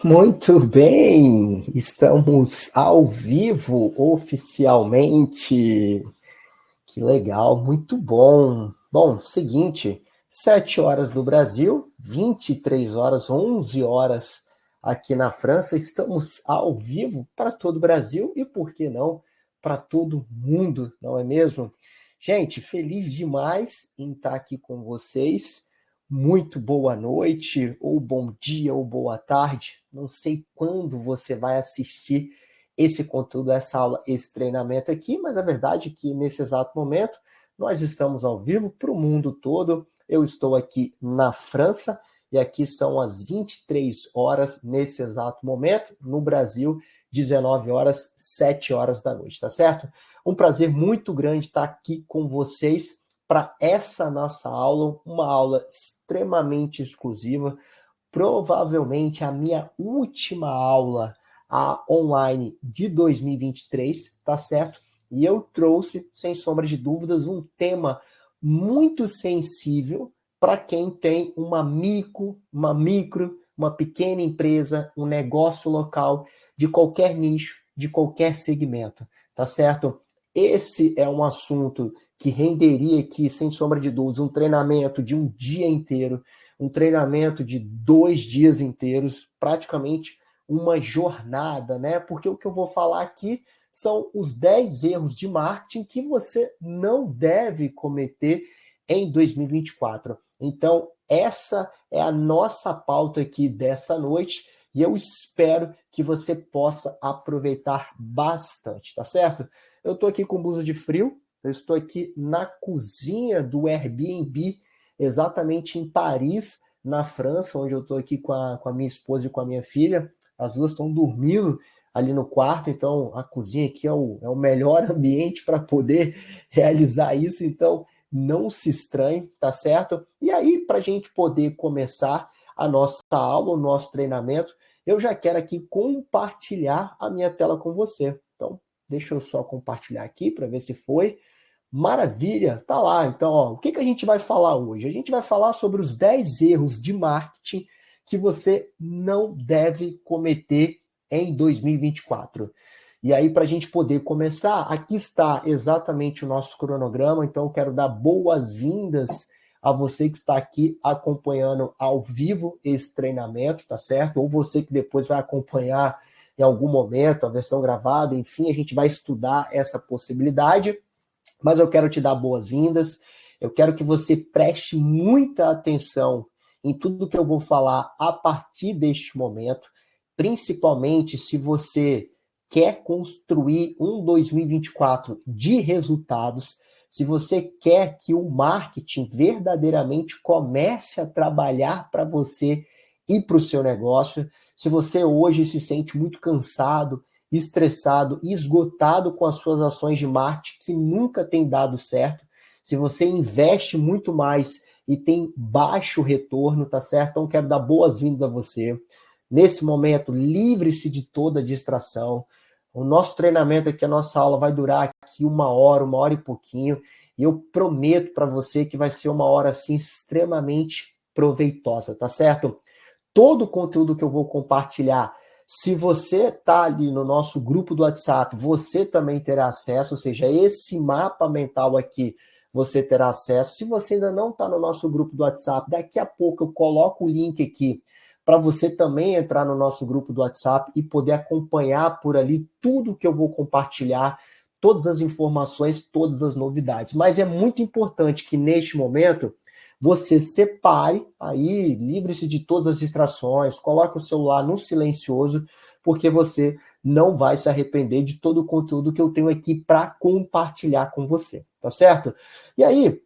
Muito bem, estamos ao vivo oficialmente. Que legal, muito bom. Bom, seguinte, 7 horas do Brasil, 23 horas, 11 horas aqui na França. Estamos ao vivo para todo o Brasil e, por que não, para todo mundo, não é mesmo? Gente, feliz demais em estar aqui com vocês. Muito boa noite, ou bom dia, ou boa tarde. Não sei quando você vai assistir esse conteúdo, essa aula, esse treinamento aqui, mas a verdade é que nesse exato momento nós estamos ao vivo para o mundo todo. Eu estou aqui na França e aqui são as 23 horas nesse exato momento. No Brasil, 19 horas, 7 horas da noite, tá certo? Um prazer muito grande estar aqui com vocês para essa nossa aula, uma aula extremamente exclusiva, provavelmente a minha última aula online de 2023, tá certo? E eu trouxe, sem sombra de dúvidas, um tema muito sensível para quem tem uma pequena empresa, um negócio local, de qualquer nicho, de qualquer segmento, tá certo? Esse é um assunto que renderia aqui, sem sombra de dúvidas, um treinamento de um dia inteiro, um treinamento de 2 dias inteiros, praticamente uma jornada, né? Porque o que eu vou falar aqui são os 10 erros de marketing que você não deve cometer em 2024. Então, essa é a nossa pauta aqui dessa noite e eu espero que você possa aproveitar bastante, tá certo? Eu estou aqui com blusa de frio, eu estou aqui na cozinha do Airbnb, exatamente em Paris, na França, onde eu estou aqui com a minha esposa e com a minha filha. As duas estão dormindo ali no quarto, então a cozinha aqui é o melhor ambiente para poder realizar isso, então não se estranhe, tá certo? E aí, para a gente poder começar a nossa aula, o nosso treinamento, eu já quero aqui compartilhar a minha tela com você. Então, deixa eu só compartilhar aqui para ver se foi. Maravilha, tá lá. Então, ó, o que a gente vai falar hoje? A gente vai falar sobre os 10 erros de marketing que você não deve cometer em 2024. E aí, para a gente poder começar, aqui está exatamente o nosso cronograma. Então, eu quero dar boas-vindas a você que está aqui acompanhando ao vivo esse treinamento, tá certo? Ou você que depois vai acompanhar em algum momento a versão gravada, enfim, a gente vai estudar essa possibilidade. Mas eu quero te dar boas-vindas, eu quero que você preste muita atenção em tudo que eu vou falar a partir deste momento, principalmente se você quer construir um 2024 de resultados, se você quer que o marketing verdadeiramente comece a trabalhar para você e para o seu negócio, se você hoje se sente muito cansado, estressado, esgotado com as suas ações de marketing que nunca tem dado certo, se você investe muito mais e tem baixo retorno, tá certo? Então, quero dar boas-vindas a você. Nesse momento, livre-se de toda distração. O nosso treinamento aqui, a nossa aula vai durar aqui uma hora e pouquinho, e eu prometo para você que vai ser uma hora, assim, extremamente proveitosa, tá certo? Todo o conteúdo que eu vou compartilhar, se você está ali no nosso grupo do WhatsApp, você também terá acesso, ou seja, esse mapa mental aqui, você terá acesso. Se você ainda não está no nosso grupo do WhatsApp, daqui a pouco eu coloco o link aqui para você também entrar no nosso grupo do WhatsApp e poder acompanhar por ali tudo que eu vou compartilhar, todas as informações, todas as novidades. Mas é muito importante que neste momento você separe aí, livre-se de todas as distrações, coloque o celular no silencioso, porque você não vai se arrepender de todo o conteúdo que eu tenho aqui para compartilhar com você, tá certo? E aí,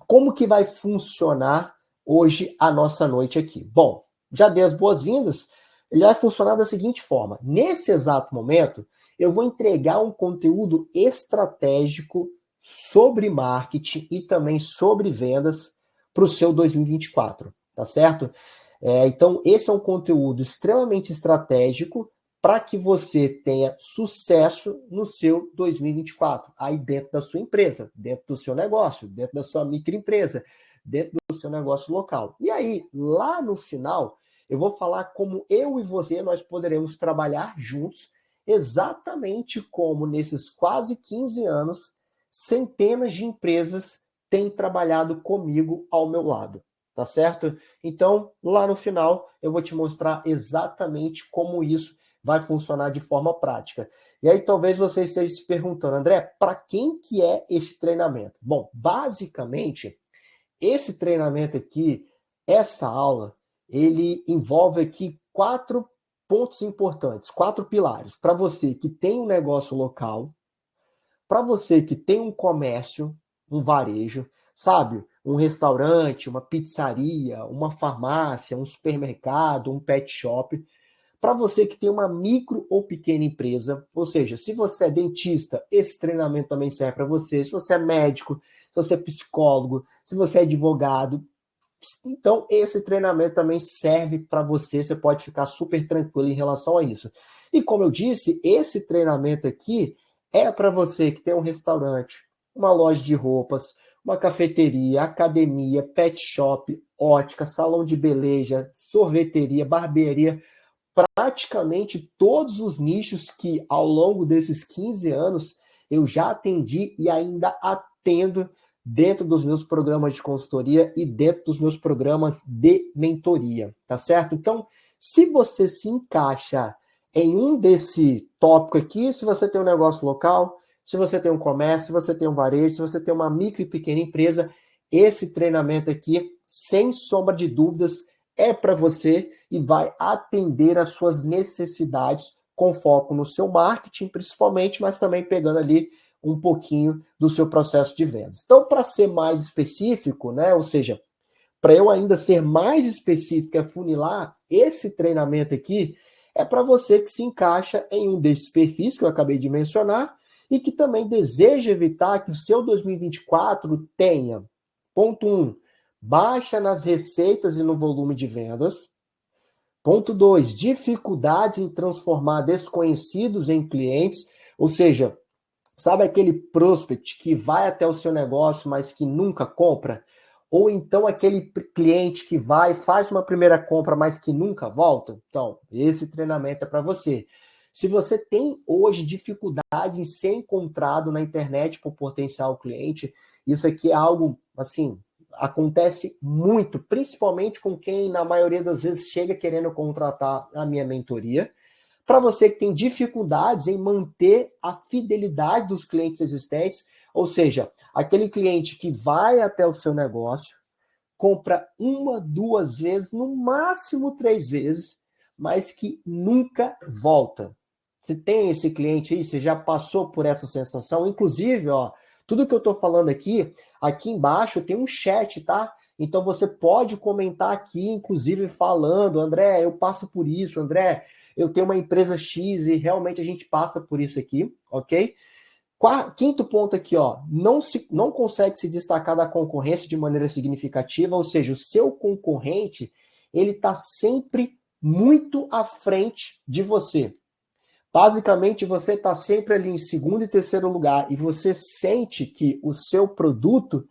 como que vai funcionar hoje a nossa noite aqui? Bom, já dei as boas-vindas, ele vai funcionar da seguinte forma: nesse exato momento, eu vou entregar um conteúdo estratégico sobre marketing e também sobre vendas para o seu 2024, tá certo? Então, esse é um conteúdo extremamente estratégico para que você tenha sucesso no seu 2024, aí dentro da sua empresa, dentro do seu negócio, dentro da sua microempresa, dentro do seu negócio local. E aí, lá no final, eu vou falar como eu e você nós poderemos trabalhar juntos, exatamente como nesses quase 15 anos, centenas de empresas têm trabalhado comigo ao meu lado, tá certo? Então, lá no final, eu vou te mostrar exatamente como isso vai funcionar de forma prática. E aí talvez você esteja se perguntando, André, para quem que é esse treinamento? Bom, basicamente, esse treinamento aqui, essa aula, ele envolve aqui 4 pontos importantes, 4 pilares. Para você que tem um negócio local, para você que tem um comércio, um varejo, sabe? Um restaurante, uma pizzaria, uma farmácia, um supermercado, um pet shop. Para você que tem uma micro ou pequena empresa, ou seja, se você é dentista, esse treinamento também serve para você. Se você é médico, se você é psicólogo, se você é advogado, então esse treinamento também serve para você. Você pode ficar super tranquilo em relação a isso. E como eu disse, esse treinamento aqui é para você que tem um restaurante, uma loja de roupas, uma cafeteria, academia, pet shop, ótica, salão de beleza, sorveteria, barbearia, praticamente todos os nichos que ao longo desses 15 anos eu já atendi e ainda atendo dentro dos meus programas de consultoria e dentro dos meus programas de mentoria, tá certo? Então, se você se encaixa em um desse tópico aqui, se você tem um negócio local, se você tem um comércio, se você tem um varejo, se você tem uma micro e pequena empresa, esse treinamento aqui, sem sombra de dúvidas, é para você e vai atender às suas necessidades com foco no seu marketing, principalmente, mas também pegando ali um pouquinho do seu processo de vendas. Então, para ser mais específico, né, ou seja, para eu ainda ser mais específico e afunilar, esse treinamento aqui é para você que se encaixa em um desses perfis que eu acabei de mencionar e que também deseja evitar que o seu 2024 tenha, ponto 1, baixa nas receitas e no volume de vendas. Ponto 2, dificuldades em transformar desconhecidos em clientes, ou seja, sabe aquele prospect que vai até o seu negócio, mas que nunca compra? Ou então aquele cliente que vai, faz uma primeira compra, mas que nunca volta? Então, esse treinamento é para você. Se você tem hoje dificuldade em ser encontrado na internet por potencial cliente, isso aqui é algo, assim, acontece muito, principalmente com quem, na maioria das vezes, chega querendo contratar a minha mentoria. Para você que tem dificuldades em manter a fidelidade dos clientes existentes, ou seja, aquele cliente que vai até o seu negócio, compra 1, 2 vezes, no máximo 3 vezes, mas que nunca volta. Você tem esse cliente aí? Você já passou por essa sensação? Inclusive, ó, tudo que eu estou falando aqui embaixo tem um chat, tá? Então você pode comentar aqui, inclusive falando, André, eu passo por isso, André, eu tenho uma empresa X e realmente a gente passa por isso aqui, ok? Quinto ponto aqui, ó, não consegue se destacar da concorrência de maneira significativa, ou seja, o seu concorrente, ele está sempre muito à frente de você. Basicamente, você está sempre ali em segundo e terceiro lugar e você sente que o seu produto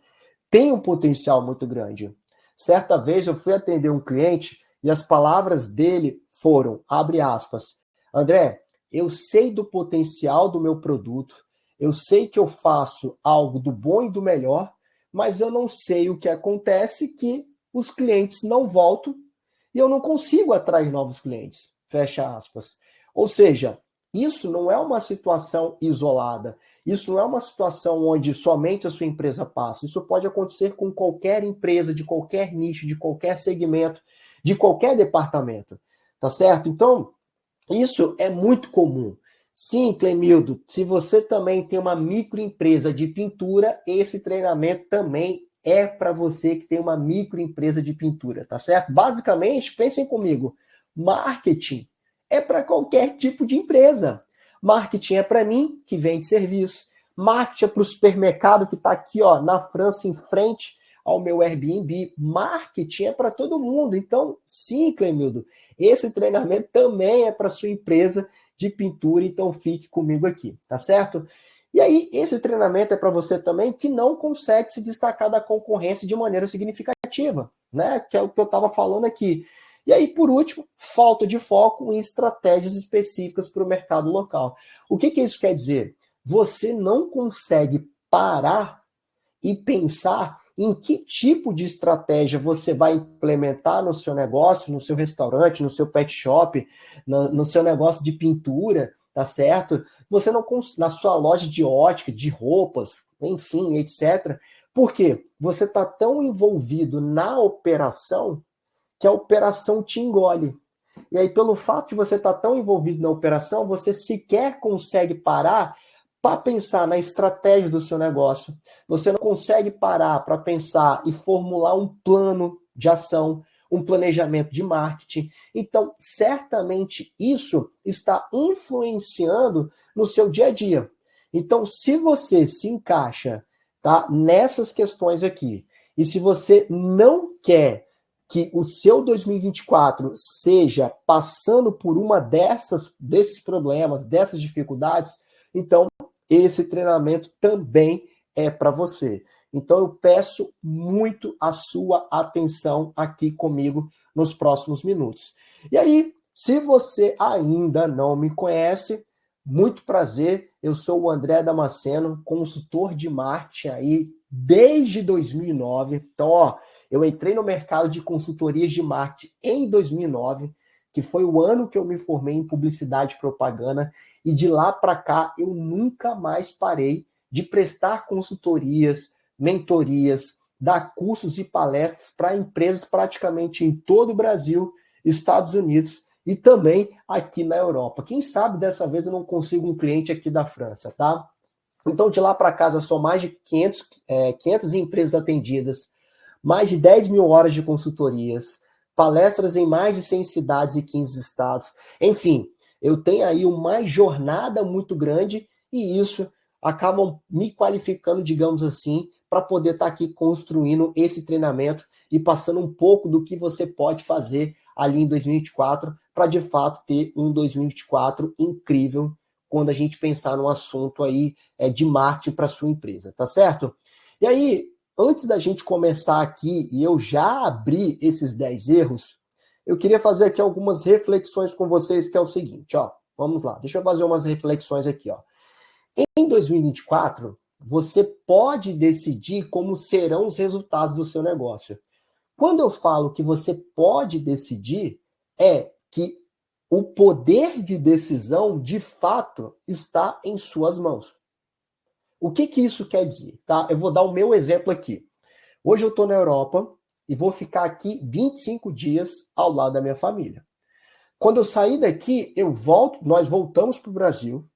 tem um potencial muito grande. Certa vez eu fui atender um cliente e as palavras dele foram, abre aspas, André, eu sei do potencial do meu produto, eu sei que eu faço algo do bom e do melhor, mas eu não sei o que acontece que os clientes não voltam e eu não consigo atrair novos clientes. Fecha aspas. Ou seja, isso não é uma situação isolada. Isso não é uma situação onde somente a sua empresa passa. Isso pode acontecer com qualquer empresa, de qualquer nicho, de qualquer segmento, de qualquer departamento. Tá certo? Então, isso é muito comum. Sim, Clemildo, se você também tem uma microempresa de pintura, esse treinamento também é para você que tem uma microempresa de pintura, tá certo? Basicamente, pensem comigo, marketing é para qualquer tipo de empresa. Marketing é para mim, que vende serviço. Marketing é para o supermercado que está aqui, ó, na França, em frente ao meu Airbnb. Marketing é para todo mundo. Então, sim, Clemildo, esse treinamento também é para sua empresa de pintura, então fique comigo aqui, tá certo? E aí, esse treinamento é para você também que não consegue se destacar da concorrência de maneira significativa, né? Que é o que eu estava falando aqui. E aí, por último, falta de foco em estratégias específicas para o mercado local. O que isso quer dizer? Você não consegue parar e pensar em que tipo de estratégia você vai implementar no seu negócio, no seu restaurante, no seu pet shop, no seu negócio de pintura, tá certo? Você não na sua loja de ótica, de roupas, enfim, etc. Por quê? Você está tão envolvido na operação que a operação te engole. E aí, pelo fato de você estar tão envolvido na operação, você sequer consegue parar para pensar na estratégia do seu negócio. Você não consegue parar para pensar e formular um plano de ação, um planejamento de marketing. Então, certamente isso está influenciando no seu dia a dia. Então, se você se encaixa, tá, nessas questões aqui, e se você não quer que o seu 2024 seja passando por uma desses problemas, dessas dificuldades, então esse treinamento também é para você. Então eu peço muito a sua atenção aqui comigo nos próximos minutos. E aí, se você ainda não me conhece, muito prazer, eu sou o André Damasceno, consultor de marketing aí desde 2009. Então, ó, eu entrei no mercado de consultorias de marketing em 2009, que foi o ano que eu me formei em publicidade e propaganda, e de lá para cá eu nunca mais parei de prestar consultorias, mentorias, dar cursos e palestras para empresas praticamente em todo o Brasil, Estados Unidos e também aqui na Europa. Quem sabe dessa vez eu não consigo um cliente aqui da França, tá? Então, de lá para cá, já são mais de 500 empresas atendidas, mais de 10 mil horas de consultorias, palestras em mais de 100 cidades e 15 estados. Enfim, eu tenho aí uma jornada muito grande e isso acaba me qualificando, digamos assim, para poder estar aqui construindo esse treinamento e passando um pouco do que você pode fazer ali em 2024 para, de fato, ter um 2024 incrível quando a gente pensar num assunto aí de marketing para sua empresa, tá certo? E aí, antes da gente começar aqui, e eu já abri esses 10 erros, eu queria fazer aqui algumas reflexões com vocês, que é o seguinte, ó, vamos lá, deixa eu fazer umas reflexões aqui, ó. Em 2024, você pode decidir como serão os resultados do seu negócio. Quando eu falo que você pode decidir, é que o poder de decisão, de fato, está em suas mãos. O que isso quer dizer? Tá? Eu vou dar o meu exemplo aqui. Hoje eu estou na Europa e vou ficar aqui 25 dias ao lado da minha família. Quando eu sair daqui, nós voltamos para o Brasil,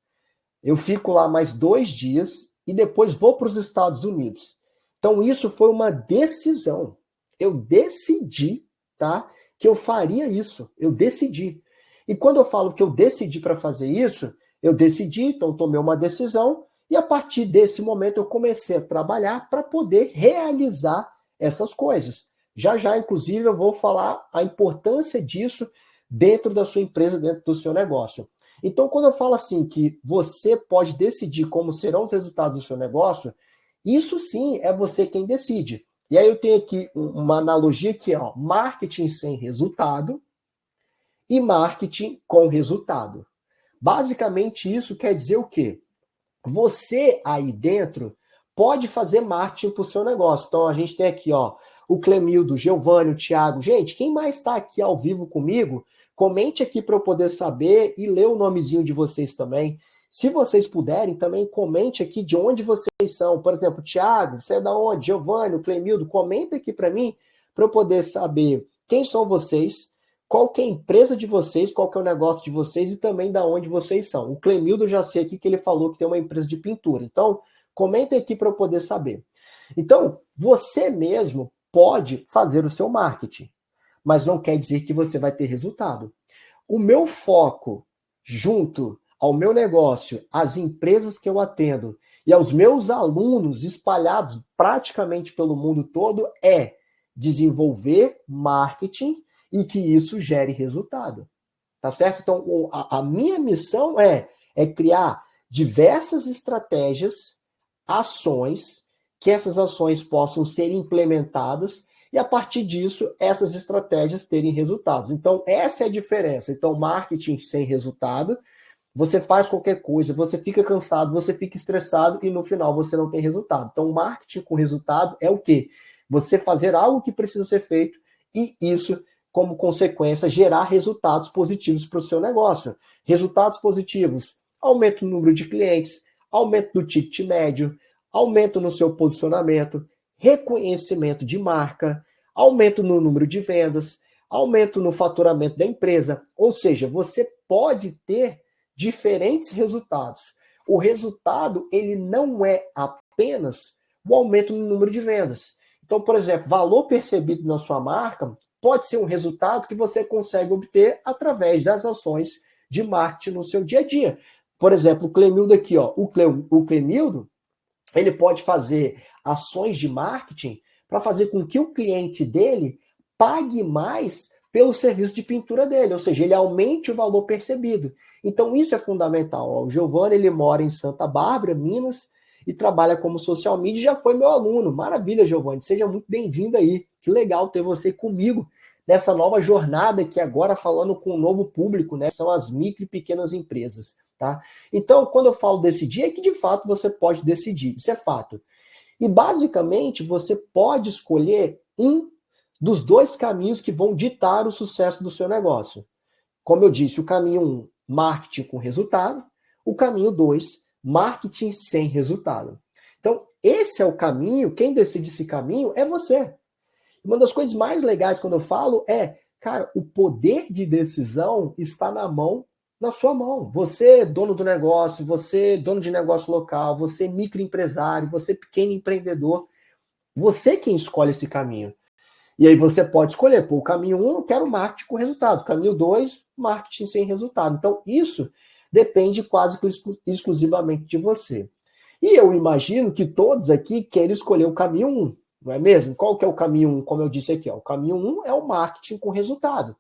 eu fico lá mais 2 dias e depois vou para os Estados Unidos. Então isso foi uma decisão. Eu decidi, tá, que eu faria isso. Eu decidi. E quando eu falo que eu decidi para fazer isso, eu decidi, então tomei uma decisão e a partir desse momento eu comecei a trabalhar para poder realizar essas coisas. Já já, inclusive, eu vou falar a importância disso dentro da sua empresa, dentro do seu negócio. Então, quando eu falo assim que você pode decidir como serão os resultados do seu negócio, isso sim é você quem decide. E aí eu tenho aqui uma analogia que é marketing sem resultado e marketing com resultado. Basicamente isso quer dizer o quê? Você aí dentro pode fazer marketing para o seu negócio. Então a gente tem aqui o Clemildo, o Giovanni, o Thiago. Gente, quem mais está aqui ao vivo comigo, comente aqui para eu poder saber e ler o nomezinho de vocês também. Se vocês puderem, também comente aqui de onde vocês são. Por exemplo, Thiago, você é da onde? Giovanni, o Clemildo, comenta aqui para mim, para eu poder saber quem são vocês, qual que é a empresa de vocês, qual que é o negócio de vocês e também da onde vocês são. O Clemildo, já sei aqui que ele falou que tem uma empresa de pintura. Então, comenta aqui para eu poder saber. Então, você mesmo pode fazer o seu marketing, mas não quer dizer que você vai ter resultado. O meu foco junto ao meu negócio, às empresas que eu atendo e aos meus alunos espalhados praticamente pelo mundo todo é desenvolver marketing e que isso gere resultado. Tá certo? Então, a minha missão é criar diversas estratégias, ações, que essas ações possam ser implementadas e a partir disso, essas estratégias terem resultados. Então, essa é a diferença. Então, marketing sem resultado, você faz qualquer coisa, você fica cansado, você fica estressado e no final você não tem resultado. Então, marketing com resultado é o quê? Você fazer algo que precisa ser feito e isso, como consequência, gerar resultados positivos para o seu negócio. Resultados positivos, aumento no número de clientes, aumento do ticket médio, aumento no seu posicionamento, reconhecimento de marca, aumento no número de vendas, aumento no faturamento da empresa. Ou seja, você pode ter diferentes resultados. O resultado, ele não é apenas o aumento no número de vendas. Então, por exemplo, valor percebido na sua marca pode ser um resultado que você consegue obter através das ações de marketing no seu dia a dia. Por exemplo, o Clemildo aqui, ó, o Clemildo, ele pode fazer ações de marketing para fazer com que o cliente dele pague mais pelo serviço de pintura dele, ou seja, ele aumente o valor percebido. Então, isso é fundamental. Ó, o Giovanni, ele mora em Santa Bárbara, Minas, e trabalha como social media, já foi meu aluno. Maravilha, Giovanni, seja muito bem-vindo aí. Que legal ter você comigo nessa nova jornada aqui agora falando com um novo público, né? São as micro e pequenas empresas, tá? Então, quando eu falo decidir, é que de fato você pode decidir, isso é fato. E basicamente você pode escolher um dos dois caminhos que vão ditar o sucesso do seu negócio. Como eu disse, o caminho 1, marketing com resultado. O caminho 2, marketing sem resultado. Então, esse é o caminho, quem decide esse caminho é você. Uma das coisas mais legais quando eu falo é, cara, o poder de decisão está na sua mão. Você, dono do negócio, você, dono de negócio local, você, microempresário, você, pequeno empreendedor, você quem escolhe esse caminho. E aí você pode escolher, pô, o caminho 1, eu quero marketing com resultado. Caminho 2, marketing sem resultado. Então, isso depende quase que exclusivamente de você. E eu imagino que todos aqui querem escolher o caminho 1, não é mesmo? Qual que é o caminho 1? Como eu disse aqui, ó, o caminho 1 é o marketing com resultado.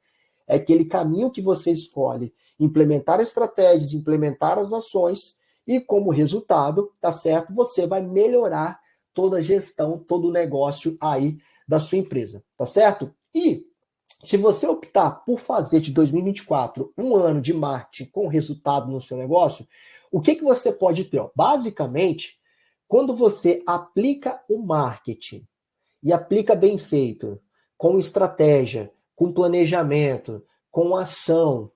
É aquele caminho que você escolhe implementar estratégias, implementar as ações e como resultado, tá certo? Você vai melhorar toda a gestão, todo o negócio aí da sua empresa, tá certo? E se você optar por fazer de 2024 um ano de marketing com resultado no seu negócio, o que você pode ter? Ó, basicamente, quando você aplica o marketing e aplica bem feito, com estratégia, com planejamento, com ação,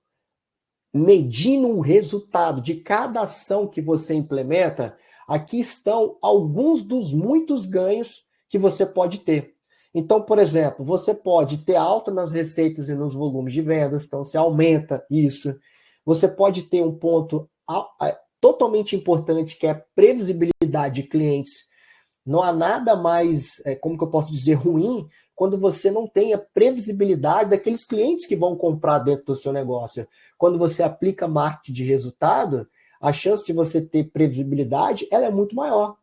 medindo o resultado de cada ação que você implementa, aqui estão alguns dos muitos ganhos que você pode ter. Então, por exemplo, você pode ter alta nas receitas e nos volumes de vendas, então você aumenta isso. Você pode ter um ponto totalmente importante que é a previsibilidade de clientes. Não há nada mais, como que eu posso dizer, ruim quando você não tem a previsibilidade daqueles clientes que vão comprar dentro do seu negócio. Quando você aplica marketing de resultado, a chance de você ter previsibilidade ela é muito maior.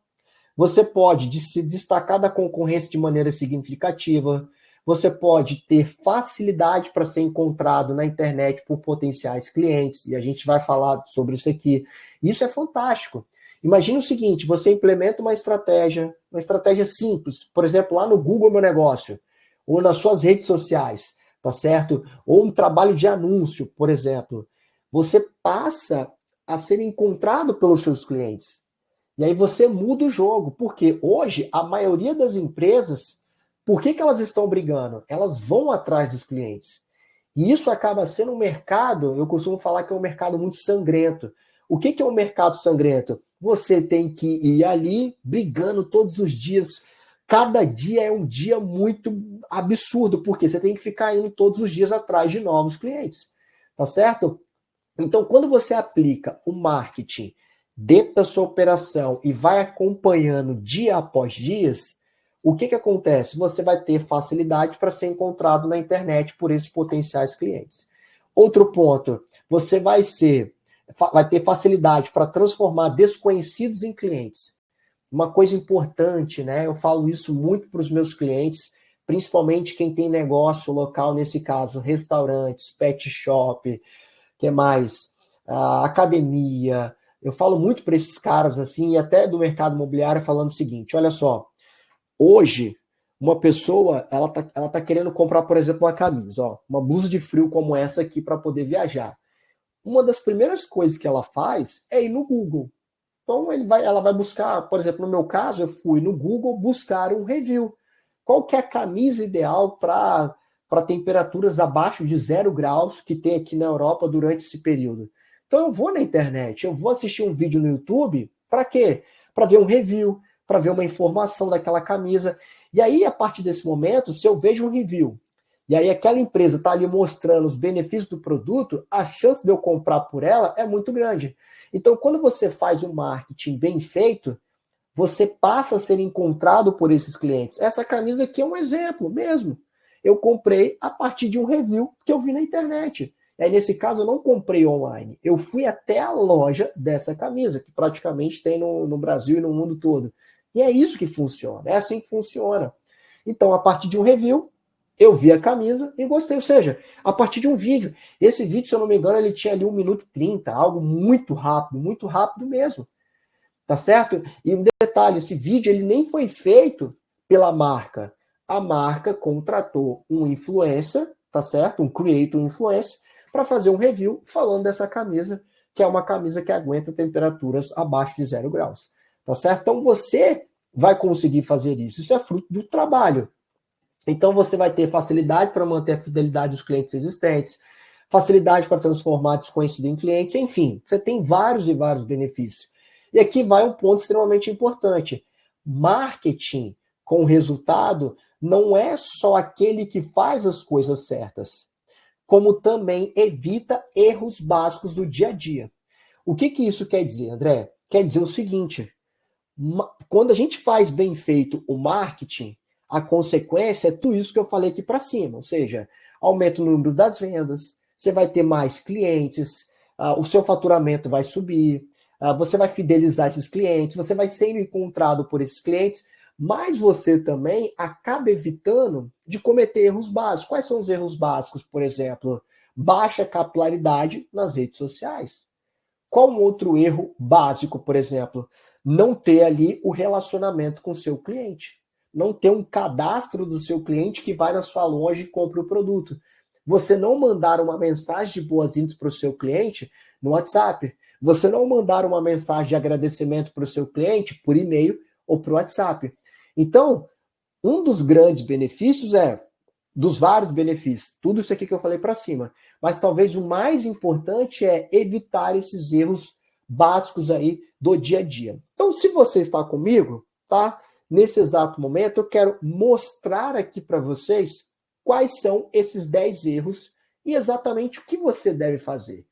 Você pode se destacar da concorrência de maneira significativa. Você pode ter facilidade para ser encontrado na internet por potenciais clientes. E a gente vai falar sobre isso aqui. Isso é fantástico. Imagina o seguinte, você implementa uma estratégia simples, por exemplo, lá no Google Meu Negócio, ou nas suas redes sociais, tá certo? Ou um trabalho de anúncio, por exemplo. Você passa a ser encontrado pelos seus clientes. E aí você muda o jogo, porque hoje a maioria das empresas, por que elas estão brigando? Elas vão atrás dos clientes. E isso acaba sendo um mercado, eu costumo falar que é um mercado muito sangrento. O que é um mercado sangrento? Você tem que ir ali brigando todos os dias. Cada dia é um dia muito absurdo, porque você tem que ficar indo todos os dias atrás de novos clientes. Tá certo? Então, quando você aplica o marketing dentro da sua operação e vai acompanhando dia após dia, o que acontece? Você vai ter facilidade para ser encontrado na internet por esses potenciais clientes. Outro ponto, você vai ter facilidade para transformar desconhecidos em clientes. Uma coisa importante, né? Eu falo isso muito para os meus clientes, principalmente quem tem negócio local, nesse caso, restaurantes, pet shop, que mais? Academia. Eu falo muito para esses caras assim, e até do mercado imobiliário, falando o seguinte: olha só, hoje uma pessoa, ela tá querendo comprar, por exemplo, uma camisa, ó, uma blusa de frio como essa aqui para poder viajar. Uma das primeiras coisas que ela faz é ir no Google. Então ela vai buscar, por exemplo, no meu caso, eu fui no Google buscar um review. Qual que é a camisa ideal para temperaturas abaixo de 0 graus que tem aqui na Europa durante esse período? Então eu vou na internet, eu vou assistir um vídeo no YouTube, para quê? Para ver um review, para ver uma informação daquela camisa. E aí, a partir desse momento, se eu vejo um review, e aí aquela empresa está ali mostrando os benefícios do produto, a chance de eu comprar por ela é muito grande. Então, quando você faz um marketing bem feito, você passa a ser encontrado por esses clientes. Essa camisa aqui é um exemplo mesmo. Eu comprei a partir de um review que eu vi na internet. E aí, nesse caso, eu não comprei online. Eu fui até a loja dessa camisa, que praticamente tem no Brasil e no mundo todo. E é isso que funciona. É assim que funciona. Então, a partir de um review, eu vi a camisa e gostei. Ou seja, a partir de um vídeo. Esse vídeo, se eu não me engano, ele tinha ali 1 minuto e 30, algo muito rápido mesmo. Tá certo? E um detalhe, esse vídeo ele nem foi feito pela marca. A marca contratou um influencer, tá certo? Um creator influencer, para fazer um review falando dessa camisa, que é uma camisa que aguenta temperaturas abaixo de 0 graus. Tá certo? Então você vai conseguir fazer isso. Isso é fruto do trabalho. Então você vai ter facilidade para manter a fidelidade dos clientes existentes, facilidade para transformar desconhecido em clientes, enfim, você tem vários e vários benefícios. E aqui vai um ponto extremamente importante. Marketing com resultado não é só aquele que faz as coisas certas, como também evita erros básicos do dia a dia. O que isso quer dizer, André? Quer dizer o seguinte, quando a gente faz bem feito o marketing, a consequência é tudo isso que eu falei aqui para cima, ou seja, aumenta o número das vendas, você vai ter mais clientes, o seu faturamento vai subir, você vai fidelizar esses clientes, você vai ser encontrado por esses clientes, mas você também acaba evitando de cometer erros básicos. Quais são os erros básicos? Por exemplo, baixa capilaridade nas redes sociais. Qual um outro erro básico, por exemplo? Não ter ali o relacionamento com o seu cliente. Não ter um cadastro do seu cliente que vai na sua loja e compra o produto. Você não mandar uma mensagem de boas-vindas para o seu cliente no WhatsApp. Você não mandar uma mensagem de agradecimento para o seu cliente por e-mail ou por WhatsApp. Então, um dos grandes benefícios dos vários benefícios, tudo isso aqui que eu falei para cima, mas talvez o mais importante é evitar esses erros básicos aí do dia a dia. Então, se você está comigo, tá? Nesse exato momento, eu quero mostrar aqui para vocês quais são esses 10 erros e exatamente o que você deve fazer.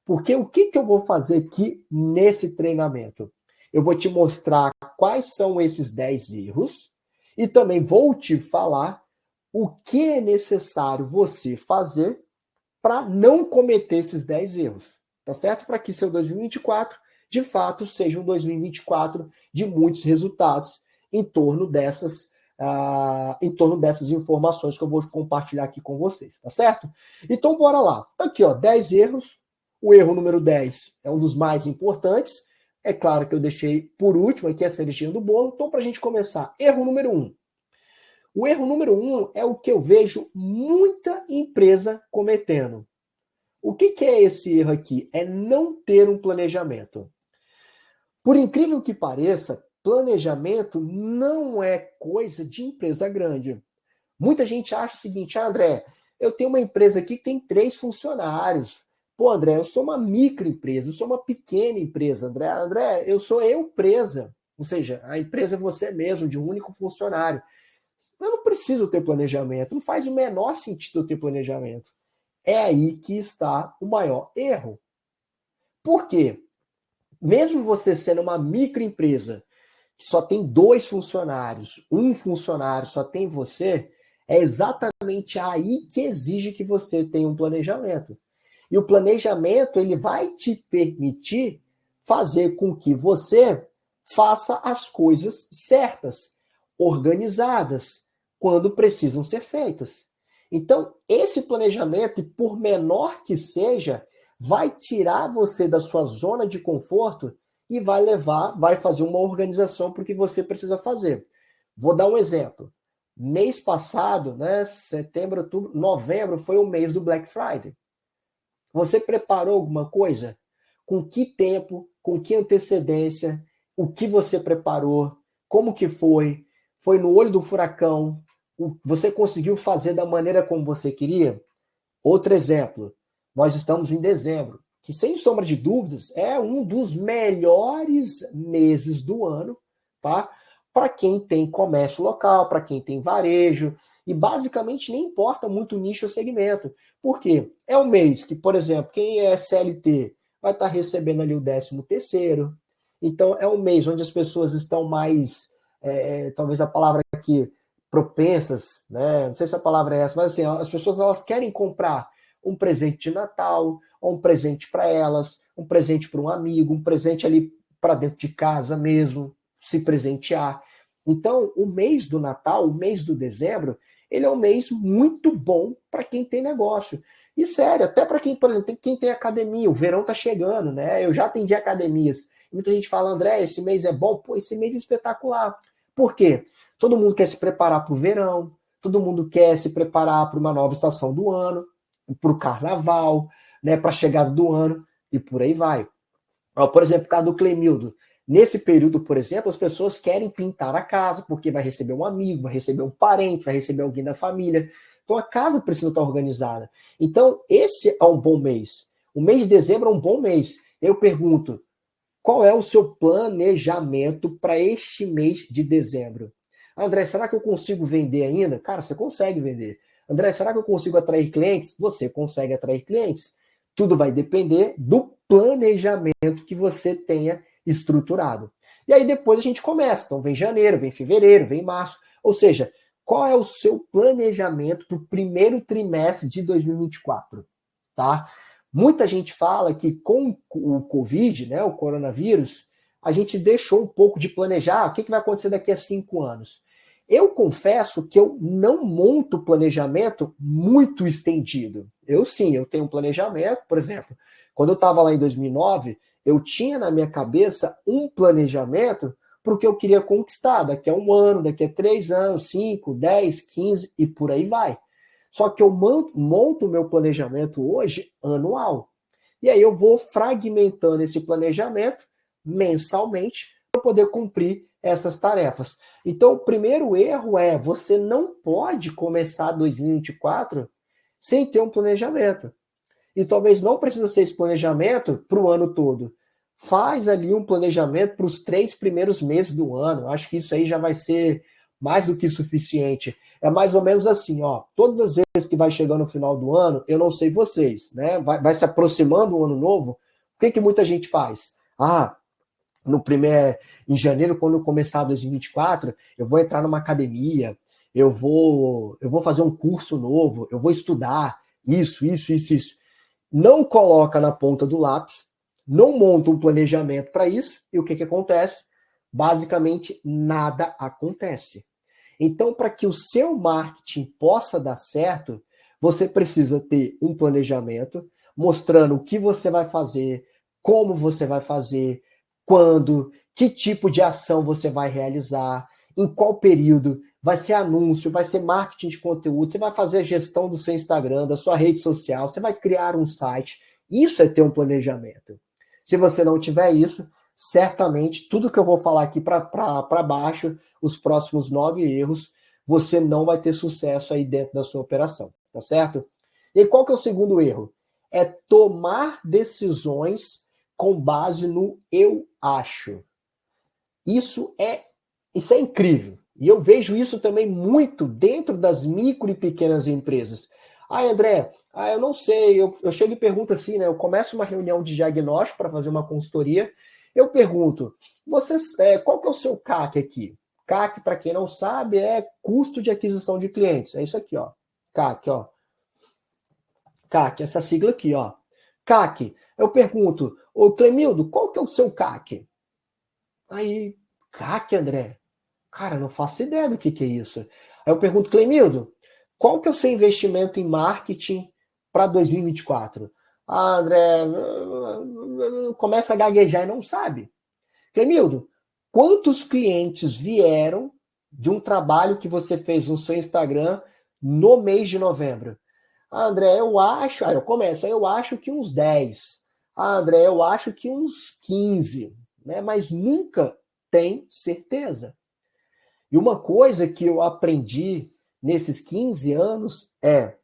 Porque o que eu vou fazer aqui nesse treinamento? Eu vou te mostrar quais são esses 10 erros e também vou te falar o que é necessário você fazer para não cometer esses 10 erros. Tá certo? Para que seu 2024, de fato, seja um 2024 de muitos resultados em torno dessas informações que eu vou compartilhar aqui com vocês, tá certo? Então, bora lá. Tá aqui, ó, 10 erros. O erro número 10 é um dos mais importantes. É claro que eu deixei por último aqui a cerejinha do bolo. Então, para a gente começar, erro número 1. O erro número 1 é o que eu vejo muita empresa cometendo. O que é esse erro aqui? É não ter um planejamento. Por incrível que pareça, planejamento não é coisa de empresa grande. Muita gente acha o seguinte, André, eu tenho uma empresa aqui que tem 3 funcionários. Pô, André, eu sou uma microempresa, eu sou uma pequena empresa. André, eu sou eu presa. Ou seja, a empresa é você mesmo, de um único funcionário. Eu não preciso ter planejamento, não faz o menor sentido eu ter planejamento. É aí que está o maior erro. Por quê? Mesmo você sendo uma microempresa, que só tem 2 funcionários, um funcionário só tem você, é exatamente aí que exige que você tenha um planejamento. E o planejamento, ele vai te permitir fazer com que você faça as coisas certas, organizadas, quando precisam ser feitas. Então, esse planejamento, e por menor que seja, vai tirar você da sua zona de conforto e vai fazer uma organização para o que você precisa fazer. Vou dar um exemplo. Mês passado, né, setembro, outubro, novembro foi o mês do Black Friday. Você preparou alguma coisa? Com que tempo? Com que antecedência? O que você preparou? Como que foi? Foi no olho do furacão? Você conseguiu fazer da maneira como você queria? Outro exemplo, nós estamos em dezembro, que sem sombra de dúvidas é um dos melhores meses do ano, tá? Para quem tem comércio local, para quem tem varejo, e basicamente nem importa muito o nicho ou segmento. Por quê? É um mês que, por exemplo, quem é CLT vai estar recebendo ali o 13º. Então, é um mês onde as pessoas estão mais, talvez a palavra aqui, propensas, né? Não sei se a palavra é essa, mas assim, as pessoas elas querem comprar um presente de Natal, ou um presente para elas, um presente para um amigo, um presente ali para dentro de casa mesmo, se presentear. Então, o mês do Natal, o mês do dezembro, ele é um mês muito bom para quem tem negócio. E sério, até para quem, por exemplo, quem tem academia, o verão tá chegando, né? Eu já atendi academias. Muita gente fala, André, esse mês é bom? Pô, esse mês é espetacular. Por quê? Todo mundo quer se preparar para o verão, todo mundo quer se preparar para uma nova estação do ano, para o carnaval, né, para a chegada do ano, e por aí vai. Por exemplo, o caso do Clemildo. Nesse período, por exemplo, as pessoas querem pintar a casa, porque vai receber um amigo, vai receber um parente, vai receber alguém da família. Então a casa precisa estar organizada. Então, esse é um bom mês. O mês de dezembro é um bom mês. Eu pergunto, qual é o seu planejamento para este mês de dezembro? André, será que eu consigo vender ainda? Cara, você consegue vender. André, será que eu consigo atrair clientes? Você consegue atrair clientes. Tudo vai depender do planejamento que você tenha estruturado. E aí depois a gente começa. Então vem janeiro, vem fevereiro, vem março. Ou seja, qual é o seu planejamento para o primeiro trimestre de 2024? Tá? Muita gente fala que com o Covid, né, o coronavírus, a gente deixou um pouco de planejar o que vai acontecer daqui a 5 anos. Eu confesso que eu não monto planejamento muito estendido. Eu sim, eu tenho um planejamento, por exemplo, quando eu estava lá em 2009, eu tinha na minha cabeça um planejamento para o que eu queria conquistar daqui a um ano, daqui a 3 anos, 5, 10, 15 e por aí vai. Só que eu monto o meu planejamento hoje anual. E aí eu vou fragmentando esse planejamento mensalmente para poder cumprir essas tarefas. Então, o primeiro erro é você não pode começar 2024 sem ter um planejamento. E talvez não precisa ser esse planejamento para o ano todo. Faz ali um planejamento para os 3 primeiros meses do ano. Acho que isso aí já vai ser mais do que suficiente. É mais ou menos assim, ó. Todas as vezes que vai chegando no final do ano, eu não sei vocês, né? Vai se aproximando o ano novo. O que muita gente faz? Em janeiro, quando começar 2024, eu vou entrar numa academia, eu vou fazer um curso novo, eu vou estudar isso. Não coloca na ponta do lápis, não monta um planejamento para isso, e o que acontece? Basicamente, nada acontece. Então, para que o seu marketing possa dar certo, você precisa ter um planejamento mostrando o que você vai fazer, como você vai fazer, quando, que tipo de ação você vai realizar, em qual período, vai ser anúncio, vai ser marketing de conteúdo, você vai fazer a gestão do seu Instagram, da sua rede social, você vai criar um site. Isso é ter um planejamento. Se você não tiver isso, certamente tudo que eu vou falar aqui para baixo, os próximos 9 erros, você não vai ter sucesso aí dentro da sua operação, tá certo? E qual que é o segundo erro? É tomar decisões com base no eu acho. Isso é incrível. E eu vejo isso também muito dentro das micro e pequenas empresas. André, eu não sei, eu chego e pergunto assim, né? Eu começo uma reunião de diagnóstico para fazer uma consultoria, eu pergunto, qual que é o seu CAC aqui? CAC, para quem não sabe, é custo de aquisição de clientes. É isso aqui, ó. CAC, ó. CAC, essa sigla aqui, ó. CAC. Eu pergunto, ô Clemildo, qual que é o seu CAC? Aí, CAC, André? Cara, não faço ideia do que é isso. Aí eu pergunto, Clemildo, qual que é o seu investimento em marketing para 2024? André, começa a gaguejar e não sabe. Clemildo, quantos clientes vieram de um trabalho que você fez no seu Instagram no mês de novembro? Ah, André, eu acho... Aí eu começo, eu acho que uns 10. Ah, André, eu acho que uns 15. Né? Mas nunca tem certeza. E uma coisa que eu aprendi nesses 15 anos é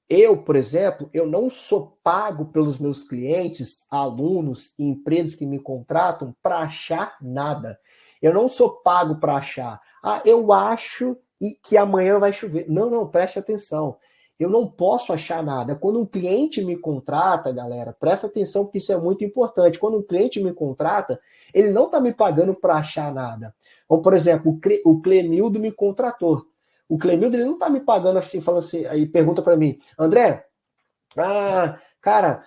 eu, por exemplo, eu não sou pago pelos meus clientes, alunos e empresas que me contratam para achar nada. Eu não sou pago para achar. Ah, eu acho que amanhã vai chover. Não, não, preste atenção. Eu não posso achar nada. Quando um cliente me contrata, galera, presta atenção porque isso é muito importante. Quando um cliente me contrata, ele não está me pagando para achar nada. Como, por exemplo, o Clenildo me contratou. O Clemildo, ele não tá me pagando assim, falando assim, aí pergunta para mim, André, cara,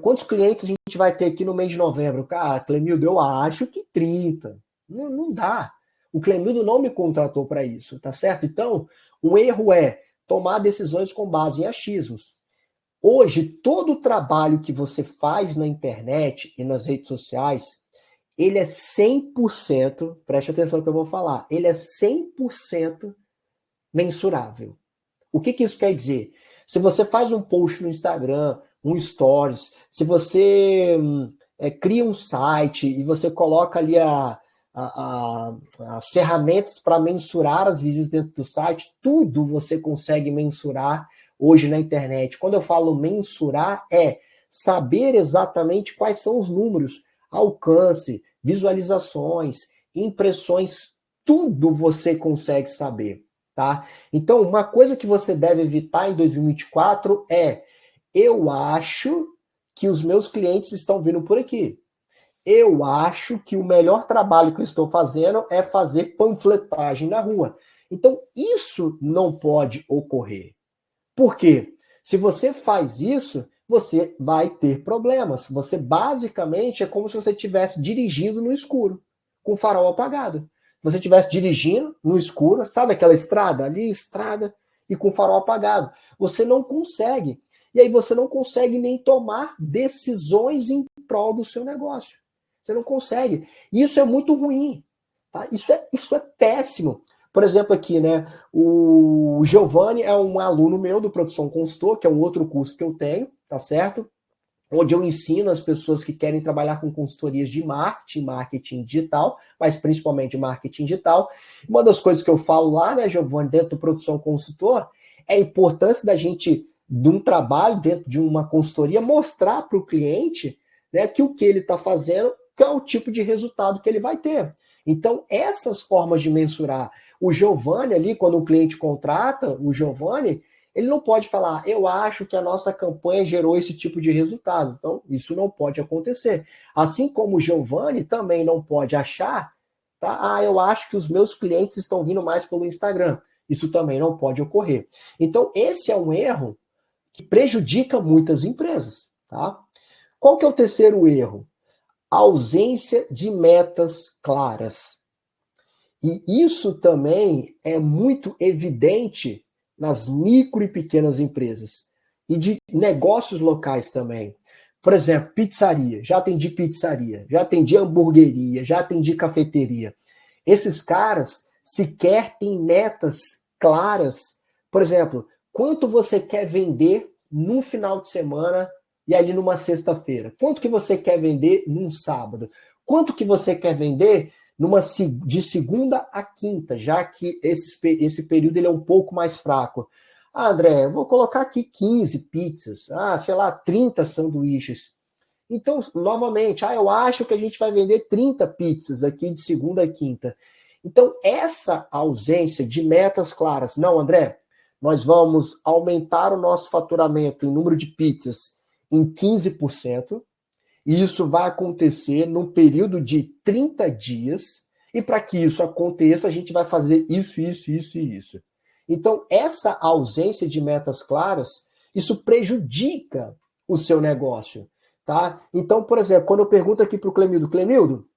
quantos clientes a gente vai ter aqui no mês de novembro? Cara, Clemildo, eu acho que 30. Não, não dá. O Clemildo não me contratou para isso, tá certo? Então, o erro é tomar decisões com base em achismos. Hoje, todo o trabalho que você faz na internet e nas redes sociais, ele é 100%, preste atenção no que eu vou falar, ele é 100% mensurável. O que isso quer dizer? Se você faz um post no Instagram, um stories, se você cria um site e você coloca ali as ferramentas para mensurar as visitas dentro do site, tudo você consegue mensurar hoje na internet. Quando eu falo mensurar, é saber exatamente quais são os números, alcance, visualizações, impressões, tudo você consegue saber. Tá? Então, uma coisa que você deve evitar em 2024 é: eu acho que os meus clientes estão vindo por aqui. Eu acho que o melhor trabalho que eu estou fazendo é fazer panfletagem na rua. Então, isso não pode ocorrer. Por quê? Se você faz isso, você vai ter problemas. Você basicamente é como se você estivesse dirigindo no escuro, com o farol apagado. Você estivesse dirigindo no escuro, sabe aquela estrada? Ali, estrada, e com o farol apagado. Você não consegue. E aí você não consegue nem tomar decisões em prol do seu negócio. Você não consegue. Isso é muito ruim. Tá? Isso é péssimo. Por exemplo, aqui, né? O Giovanni é um aluno meu do Profissão Consultor, que é um outro curso que eu tenho, tá certo? Onde eu ensino as pessoas que querem trabalhar com consultorias de marketing digital, mas principalmente marketing digital. Uma das coisas que eu falo lá, né, Giovanni, dentro do Profissão Consultor, é a importância da gente, de um trabalho dentro de uma consultoria, mostrar para o cliente, né, que o que ele está fazendo é o tipo de resultado que ele vai ter. Então, essas formas de mensurar. O Giovanni ali, quando o cliente contrata o Giovanni, ele não pode falar, eu acho que a nossa campanha gerou esse tipo de resultado. Então, isso não pode acontecer. Assim como o Giovanni também não pode achar, tá? Ah, eu acho que os meus clientes estão vindo mais pelo Instagram. Isso também não pode ocorrer. Então, esse é um erro que prejudica muitas empresas, tá? Qual que é o terceiro erro? A ausência de metas claras. E isso também é muito evidente nas micro e pequenas empresas e de negócios locais também. Por exemplo, pizzaria. Já atendi hamburgueria, já atendi cafeteria. Esses caras sequer têm metas claras. Por exemplo, quanto você quer vender num final de semana e ali numa sexta-feira? Quanto que você quer vender num sábado? Quanto que você quer vender de segunda a quinta, já que esse período ele é um pouco mais fraco? Ah, André, vou colocar aqui 15 pizzas, sei lá, 30 sanduíches. Então, novamente, eu acho que a gente vai vender 30 pizzas aqui de segunda a quinta. Então, essa ausência de metas claras, não, André, nós vamos aumentar o nosso faturamento em número de pizzas em 15%, e isso vai acontecer num período de 30 dias, e para que isso aconteça, a gente vai fazer isso, isso, isso e isso. Então, essa ausência de metas claras, isso prejudica o seu negócio, tá? Então, por exemplo, quando eu pergunto aqui para o Clemildo,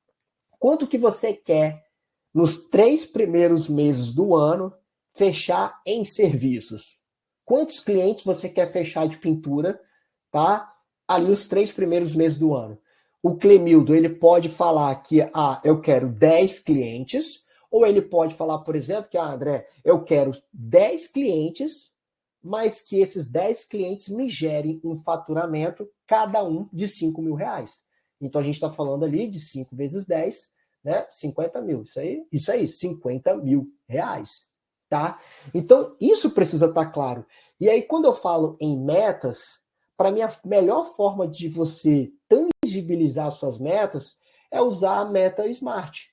quanto que você quer nos 3 primeiros meses do ano fechar em serviços? Quantos clientes você quer fechar de pintura, tá? Ali nos 3 primeiros meses do ano. O Clemildo, ele pode falar que, eu quero 10 clientes, Ou ele pode falar, por exemplo, que, André, eu quero 10 clientes, mas que esses 10 clientes me gerem um faturamento, cada um de R$ 5.000. Então, a gente está falando ali de 5 vezes 10, né? 50 mil. Isso aí, R$ 50.000. Tá? Então, isso precisa estar claro. E aí, quando eu falo em metas, para mim, a melhor forma de você tangibilizar suas metas é usar a meta SMART.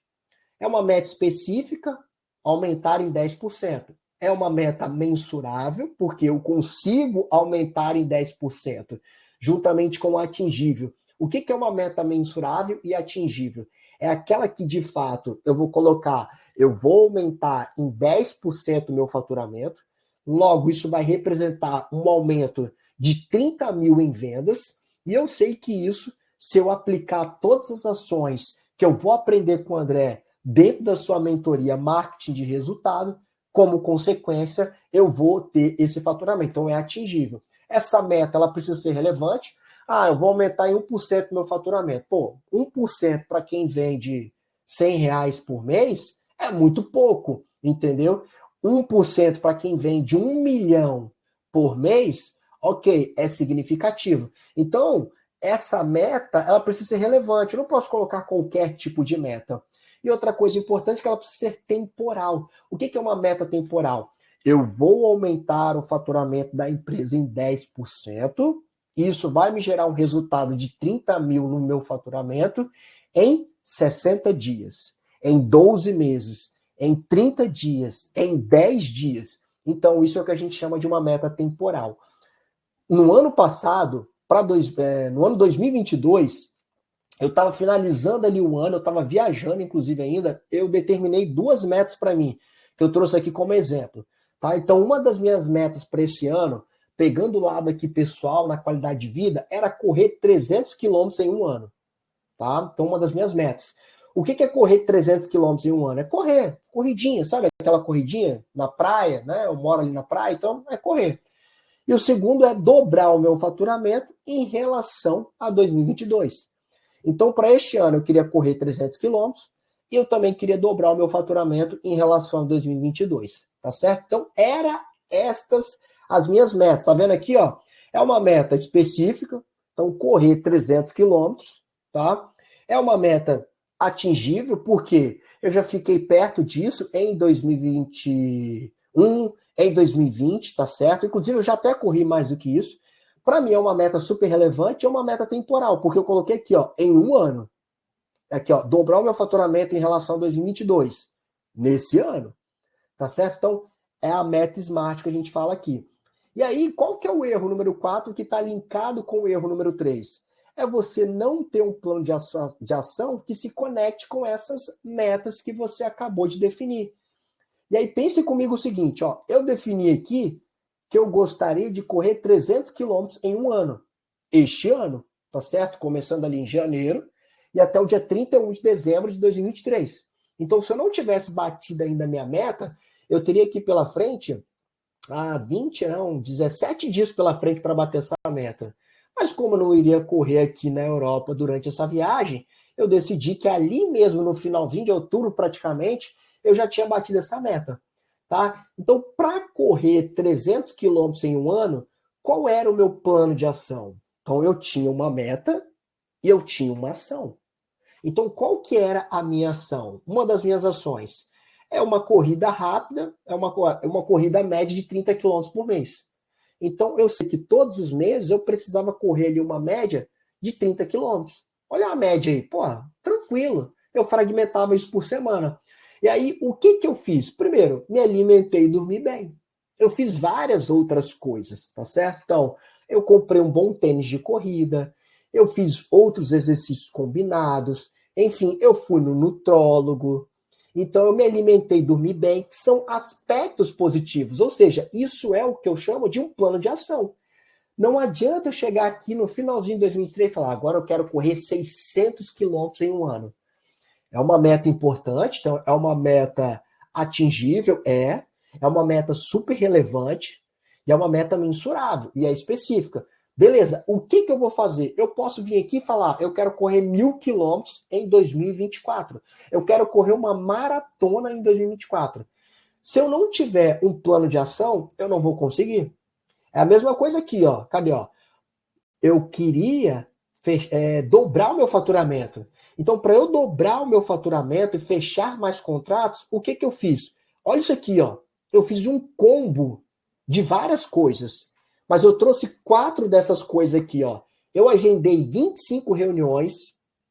É uma meta específica, aumentar em 10%. É uma meta mensurável, porque eu consigo aumentar em 10%, juntamente com o atingível. O que é uma meta mensurável e atingível? É aquela que, de fato, eu vou aumentar em 10% o meu faturamento, logo isso vai representar um aumento de 30 mil em vendas, e eu sei que isso, se eu aplicar todas as ações que eu vou aprender com o André dentro da sua mentoria Marketing de Resultado, como consequência, eu vou ter esse faturamento. Então, é atingível. Essa meta, ela precisa ser relevante. Eu vou aumentar em 1% o meu faturamento. Pô, 1% para quem vende R$ 100 por mês é muito pouco, entendeu? 1% para quem vende 1 milhão por mês, ok, é significativo. Então, essa meta, ela precisa ser relevante. Eu não posso colocar qualquer tipo de meta. E outra coisa importante é que ela precisa ser temporal. O que é uma meta temporal? Eu vou aumentar o faturamento da empresa em 10%, isso vai me gerar um resultado de 30 mil no meu faturamento em 60 dias, em 12 meses, em 30 dias, em 10 dias. Então, isso é o que a gente chama de uma meta temporal. No ano passado, no ano 2022, eu estava finalizando ali o ano, eu estava viajando, inclusive, ainda, eu determinei 2 metas para mim, que eu trouxe aqui como exemplo. Tá? Então, uma das minhas metas para esse ano, pegando o lado aqui pessoal, na qualidade de vida, era correr 300 quilômetros em um ano. Tá? Então, uma das minhas metas. O que é correr 300 quilômetros em um ano? É correr, corridinha, sabe aquela corridinha na praia, né? Eu moro ali na praia, então é correr. E o segundo é dobrar o meu faturamento em relação a 2022. Então, para este ano, eu queria correr 300 quilômetros e eu também queria dobrar o meu faturamento em relação a 2022, tá certo? Então, eram estas as minhas metas. Tá vendo aqui, ó? É uma meta específica, então correr 300 quilômetros, tá? É uma meta atingível, porque eu já fiquei perto disso em 2021, em 2020, tá certo? Inclusive, eu já até corri mais do que isso. Para mim é uma meta super relevante, é uma meta temporal, porque eu coloquei aqui, ó, em um ano. Aqui, ó, dobrar o meu faturamento em relação a 2022. Nesse ano. Tá certo? Então, é a meta SMART que a gente fala aqui. E aí, qual que é o erro número 4 que está linkado com o erro número 3? É você não ter um plano de ação que se conecte com essas metas que você acabou de definir. E aí, pense comigo o seguinte, ó, eu defini aqui que eu gostaria de correr 300 quilômetros em um ano. Este ano, tá certo? Começando ali em janeiro e até o dia 31 de dezembro de 2023. Então, se eu não tivesse batido ainda a minha meta, eu teria aqui pela frente 17 dias pela frente para bater essa meta. Mas como eu não iria correr aqui na Europa durante essa viagem, eu decidi que ali mesmo, no finalzinho de outubro praticamente, eu já tinha batido essa meta. Tá? Então, para correr 300 quilômetros em um ano, qual era o meu plano de ação? Então, eu tinha uma meta e eu tinha uma ação. Então, qual que era a minha ação? Uma das minhas ações é uma corrida rápida, é uma corrida média de 30 quilômetros por mês. Então, eu sei que todos os meses eu precisava correr ali uma média de 30 quilômetros. Olha a média aí, pô, tranquilo. Eu fragmentava isso por semana. E aí, o que eu fiz? Primeiro, me alimentei e dormi bem. Eu fiz várias outras coisas, tá certo? Então, eu comprei um bom tênis de corrida, eu fiz outros exercícios combinados, enfim, eu fui no nutrólogo. Então, eu me alimentei e dormi bem, que são aspectos positivos. Ou seja, isso é o que eu chamo de um plano de ação. Não adianta eu chegar aqui no finalzinho de 2023 e falar, agora eu quero correr 600 quilômetros em um ano. É uma meta importante, então é uma meta atingível, é uma meta super relevante e é uma meta mensurável e é específica. Beleza, o que eu vou fazer? Eu posso vir aqui e falar, eu quero correr 1.000 quilômetros em 2024. Eu quero correr uma maratona em 2024. Se eu não tiver um plano de ação, eu não vou conseguir. É a mesma coisa aqui, ó. Cadê, ó? Eu queria dobrar o meu faturamento. Então, para eu dobrar o meu faturamento e fechar mais contratos, o que eu fiz? Olha isso aqui, ó. Eu fiz um combo de várias coisas, mas eu trouxe 4 dessas coisas aqui, ó. Eu agendei 25 reuniões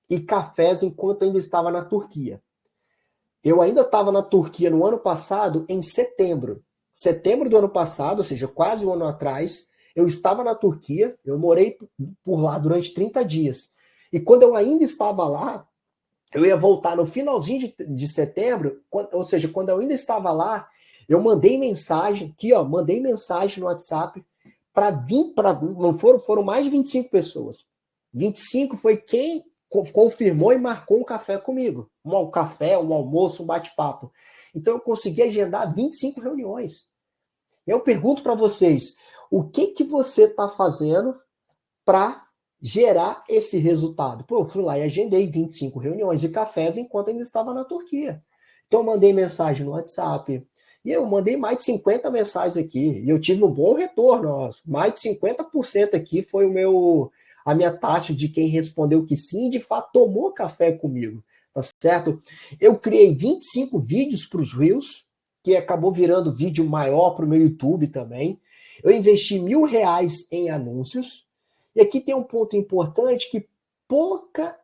e cafés enquanto ainda estava na Turquia. Eu ainda estava na Turquia no ano passado, em setembro. Setembro do ano passado, ou seja, quase um ano atrás, eu estava na Turquia, eu morei por lá durante 30 dias. E quando eu ainda estava lá, eu ia voltar no finalzinho de setembro, ou seja, quando eu ainda estava lá, eu mandei mensagem, aqui ó, mandei mensagem no WhatsApp foram mais de 25 pessoas. 25 foi quem confirmou e marcou um café comigo. Um café, um almoço, um bate-papo. Então eu consegui agendar 25 reuniões. Eu pergunto para vocês, o que você está fazendo para gerar esse resultado? Pô, eu fui lá e agendei 25 reuniões e cafés enquanto ainda estava na Turquia. Então eu mandei mensagem no WhatsApp, e eu mandei mais de 50 mensagens aqui, e eu tive um bom retorno, ó. Mais de 50% aqui foi a minha taxa de quem respondeu que sim, de fato tomou café comigo, tá certo? Eu criei 25 vídeos para os Reels, que acabou virando vídeo maior para o meu YouTube também. Eu investi R$1.000 em anúncios, e aqui tem um ponto importante que pouca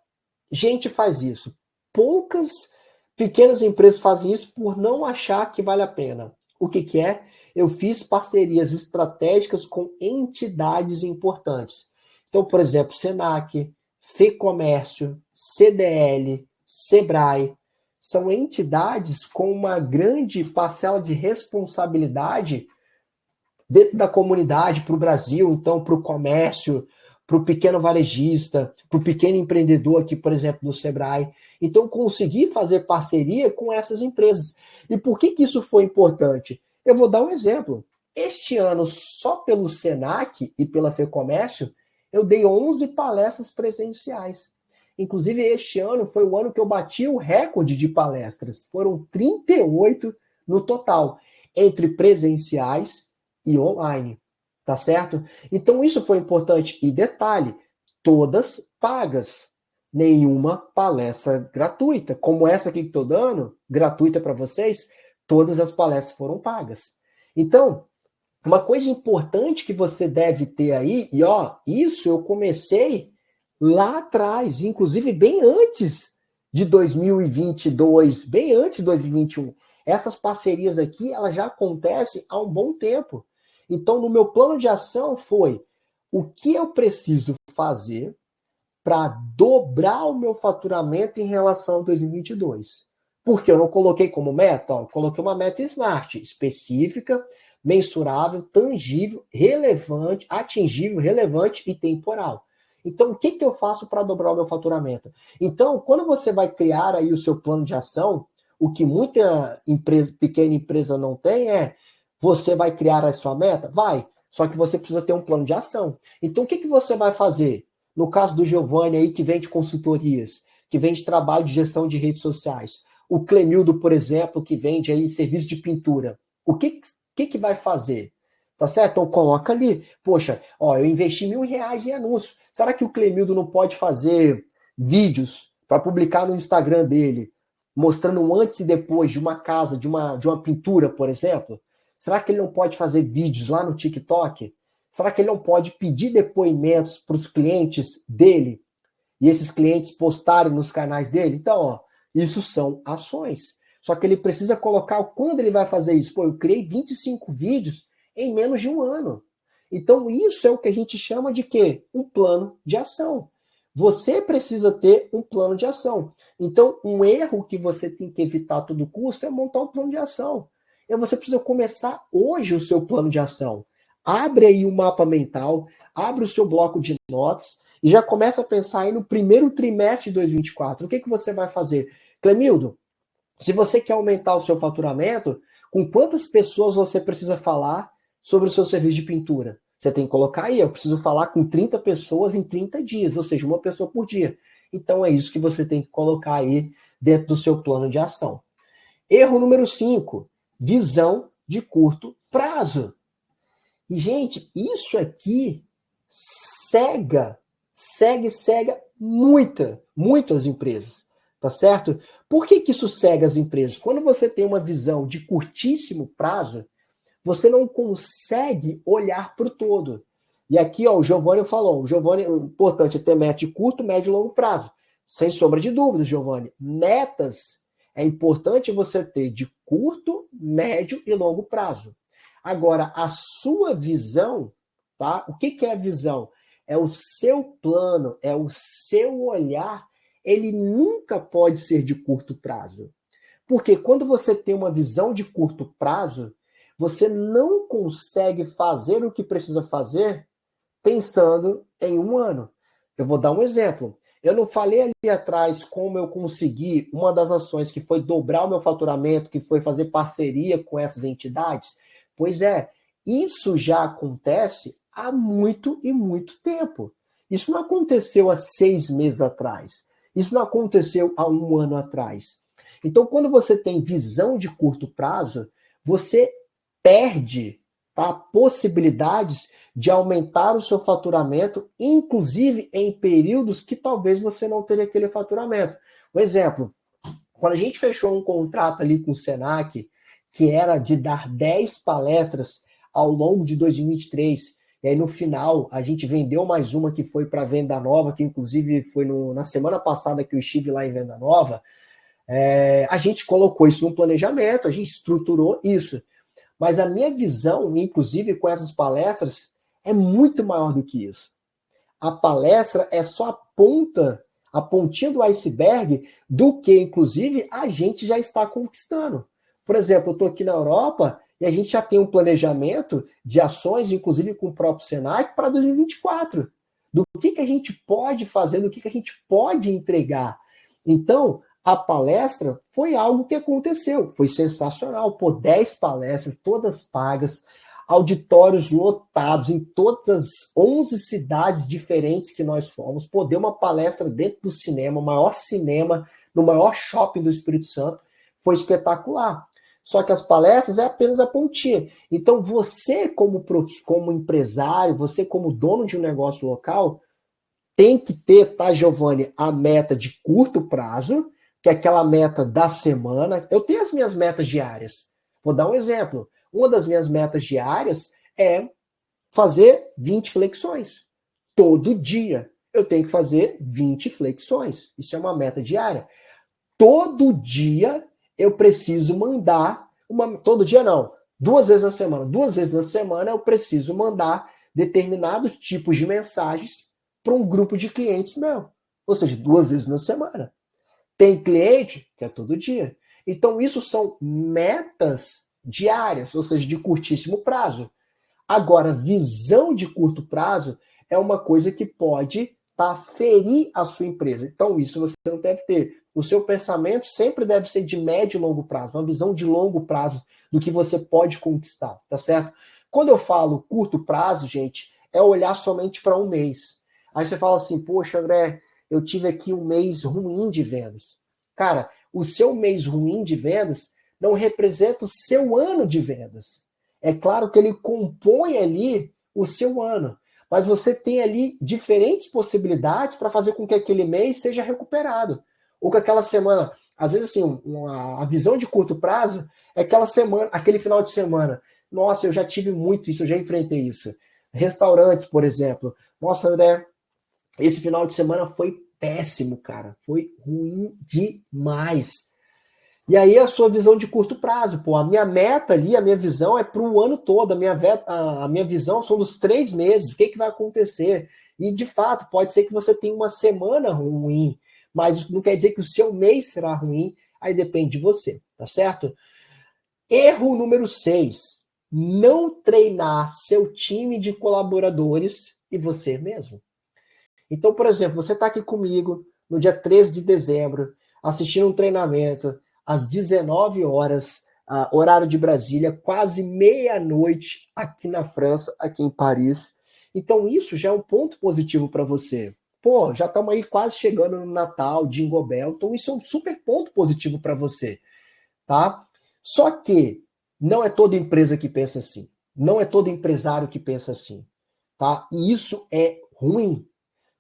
gente faz isso. Poucas pequenas empresas fazem isso por não achar que vale a pena. O que é? Eu fiz parcerias estratégicas com entidades importantes. Então, por exemplo, Senac, FEComércio, CDL, Sebrae, são entidades com uma grande parcela de responsabilidade dentro da comunidade para o Brasil, então para o comércio, para o pequeno varejista, para o pequeno empreendedor aqui, por exemplo, do Sebrae. Então, consegui fazer parceria com essas empresas. E por que isso foi importante? Eu vou dar um exemplo. Este ano, só pelo Senac e pela FEComércio, eu dei 11 palestras presenciais. Inclusive, este ano foi o ano que eu bati o recorde de palestras. Foram 38 no total, entre presenciais e online. Tá certo? Então isso foi importante. E detalhe, todas pagas. Nenhuma palestra gratuita. Como essa aqui que estou dando, gratuita para vocês, todas as palestras foram pagas. Então, uma coisa importante que você deve ter aí, e ó, isso eu comecei lá atrás, inclusive bem antes de 2022, bem antes de 2021. Essas parcerias aqui, elas já acontecem há um bom tempo. Então, no meu plano de ação foi o que eu preciso fazer para dobrar o meu faturamento em relação a 2022. Porque eu não coloquei como meta, eu coloquei uma meta SMART, específica, mensurável, tangível, relevante, atingível, relevante e temporal. Então, o que eu faço para dobrar o meu faturamento? Então, quando você vai criar aí o seu plano de ação, o que muita pequena empresa não tem é, você vai criar a sua meta? Vai. Só que você precisa ter um plano de ação. Então, o que você vai fazer? No caso do Giovanni aí, que vende consultorias, que vende trabalho de gestão de redes sociais. O Clemildo, por exemplo, que vende aí serviço de pintura. O que vai fazer? Tá certo? Então, coloca ali. Poxa, ó, eu investi R$1.000 em anúncios. Será que o Clemildo não pode fazer vídeos para publicar no Instagram dele, mostrando um antes e depois de uma casa, de uma pintura, por exemplo? Será que ele não pode fazer vídeos lá no TikTok? Será que ele não pode pedir depoimentos para os clientes dele e esses clientes postarem nos canais dele? Então, ó, isso são ações. Só que ele precisa colocar quando ele vai fazer isso. Pô, eu criei 25 vídeos em menos de um ano. Então, isso é o que a gente chama de quê? Um plano de ação. Você precisa ter um plano de ação. Então, um erro que você tem que evitar a todo custo é montar um plano de ação. E você precisa começar hoje o seu plano de ação. Abre aí o mapa mental, abre o seu bloco de notas e já começa a pensar aí no primeiro trimestre de 2024. O que você vai fazer? Clemildo, se você quer aumentar o seu faturamento, com quantas pessoas você precisa falar sobre o seu serviço de pintura? Você tem que colocar aí, eu preciso falar com 30 pessoas em 30 dias, ou seja, uma pessoa por dia. Então é isso que você tem que colocar aí dentro do seu plano de ação. Erro número 5, visão de curto prazo. E, gente, isso aqui cega muitas empresas, tá certo? Por que isso cega as empresas? Quando você tem uma visão de curtíssimo prazo, você não consegue olhar para o todo. E aqui, ó, o Giovanni falou, o importante é ter meta de curto, médio e longo prazo. Sem sombra de dúvidas, Giovanni. Metas é importante você ter de curto, médio e longo prazo. Agora, a sua visão, tá? O que é a visão? É o seu plano, é o seu olhar. Ele nunca pode ser de curto prazo. Porque quando você tem uma visão de curto prazo, você não consegue fazer o que precisa fazer pensando em um ano. Eu vou dar um exemplo. Eu não falei ali atrás como eu consegui uma das ações que foi dobrar o meu faturamento, que foi fazer parceria com essas entidades? Pois é, isso já acontece há muito e muito tempo. Isso não aconteceu há 6 meses atrás. Isso não aconteceu há um ano atrás. Então, quando você tem visão de curto prazo, você perde, tá, possibilidades de aumentar o seu faturamento, inclusive em períodos que talvez você não teria aquele faturamento. Um exemplo, quando a gente fechou um contrato ali com o Senac, que era de dar 10 palestras ao longo de 2023, e aí no final a gente vendeu mais uma que foi para Venda Nova, que inclusive foi na semana passada que eu estive lá em Venda Nova, a gente colocou isso no planejamento, a gente estruturou isso. Mas a minha visão, inclusive com essas palestras, é muito maior do que isso. A palestra é só a pontinha do iceberg do que, inclusive, a gente já está conquistando. Por exemplo, eu estou aqui na Europa e a gente já tem um planejamento de ações, inclusive com o próprio Senac, para 2024. Do que a gente pode fazer, do que a gente pode entregar. Então, a palestra foi algo que aconteceu. Foi sensacional. Pô, 10 palestras, todas pagas, auditórios lotados em todas as 11 cidades diferentes que nós fomos. Pô, deu uma palestra dentro do cinema, o maior cinema, no maior shopping do Espírito Santo. Foi espetacular. Só que as palestras é apenas a pontinha. Então, você como empresário, você como dono de um negócio local, tem que ter, tá, Giovanni, a meta de curto prazo, que é aquela meta da semana. Eu tenho as minhas metas diárias. Vou dar um exemplo. Uma das minhas metas diárias é fazer 20 flexões. Todo dia eu tenho que fazer 20 flexões. Isso é uma meta diária. Todo dia eu preciso mandar todo dia não, 2 vezes na semana. 2 vezes na semana eu preciso mandar determinados tipos de mensagens para um grupo de clientes meu. Ou seja, 2 vezes na semana. Tem cliente que é todo dia. Então, isso são metas diárias, ou seja, de curtíssimo prazo. Agora, visão de curto prazo é uma coisa que pode ferir a sua empresa. Então, isso você não deve ter. O seu pensamento sempre deve ser de médio e longo prazo, uma visão de longo prazo do que você pode conquistar, tá certo? Quando eu falo curto prazo, gente, é olhar somente para um mês. Aí você fala assim, poxa, André, eu tive aqui um mês ruim de vendas. Cara, o seu mês ruim de vendas não representa o seu ano de vendas. É claro que ele compõe ali o seu ano, mas você tem ali diferentes possibilidades para fazer com que aquele mês seja recuperado. Ou que aquela semana, às vezes assim, a visão de curto prazo é aquela semana, aquele final de semana. Nossa, eu já tive muito isso, eu já enfrentei isso. Restaurantes, por exemplo. Nossa, André, esse final de semana foi péssimo, cara. Foi ruim demais. E aí a sua visão de curto prazo. Pô, a minha meta ali, a minha visão é para o ano todo. A minha visão são dos 3 meses. O que vai acontecer? E, de fato, pode ser que você tenha uma semana ruim, mas não quer dizer que o seu mês será ruim. Aí depende de você, tá certo? Erro número 6. Não treinar seu time de colaboradores e você mesmo. Então, por exemplo, você está aqui comigo no dia 13 de dezembro, assistindo um treinamento às 19 horas, horário de Brasília, quase meia-noite aqui na França, aqui em Paris. Então, isso já é um ponto positivo para você. Pô, já estamos aí quase chegando no Natal, Jingle Bell, então isso é um super ponto positivo para você, tá? Só que não é toda empresa que pensa assim. Não é todo empresário que pensa assim, tá? E isso é ruim.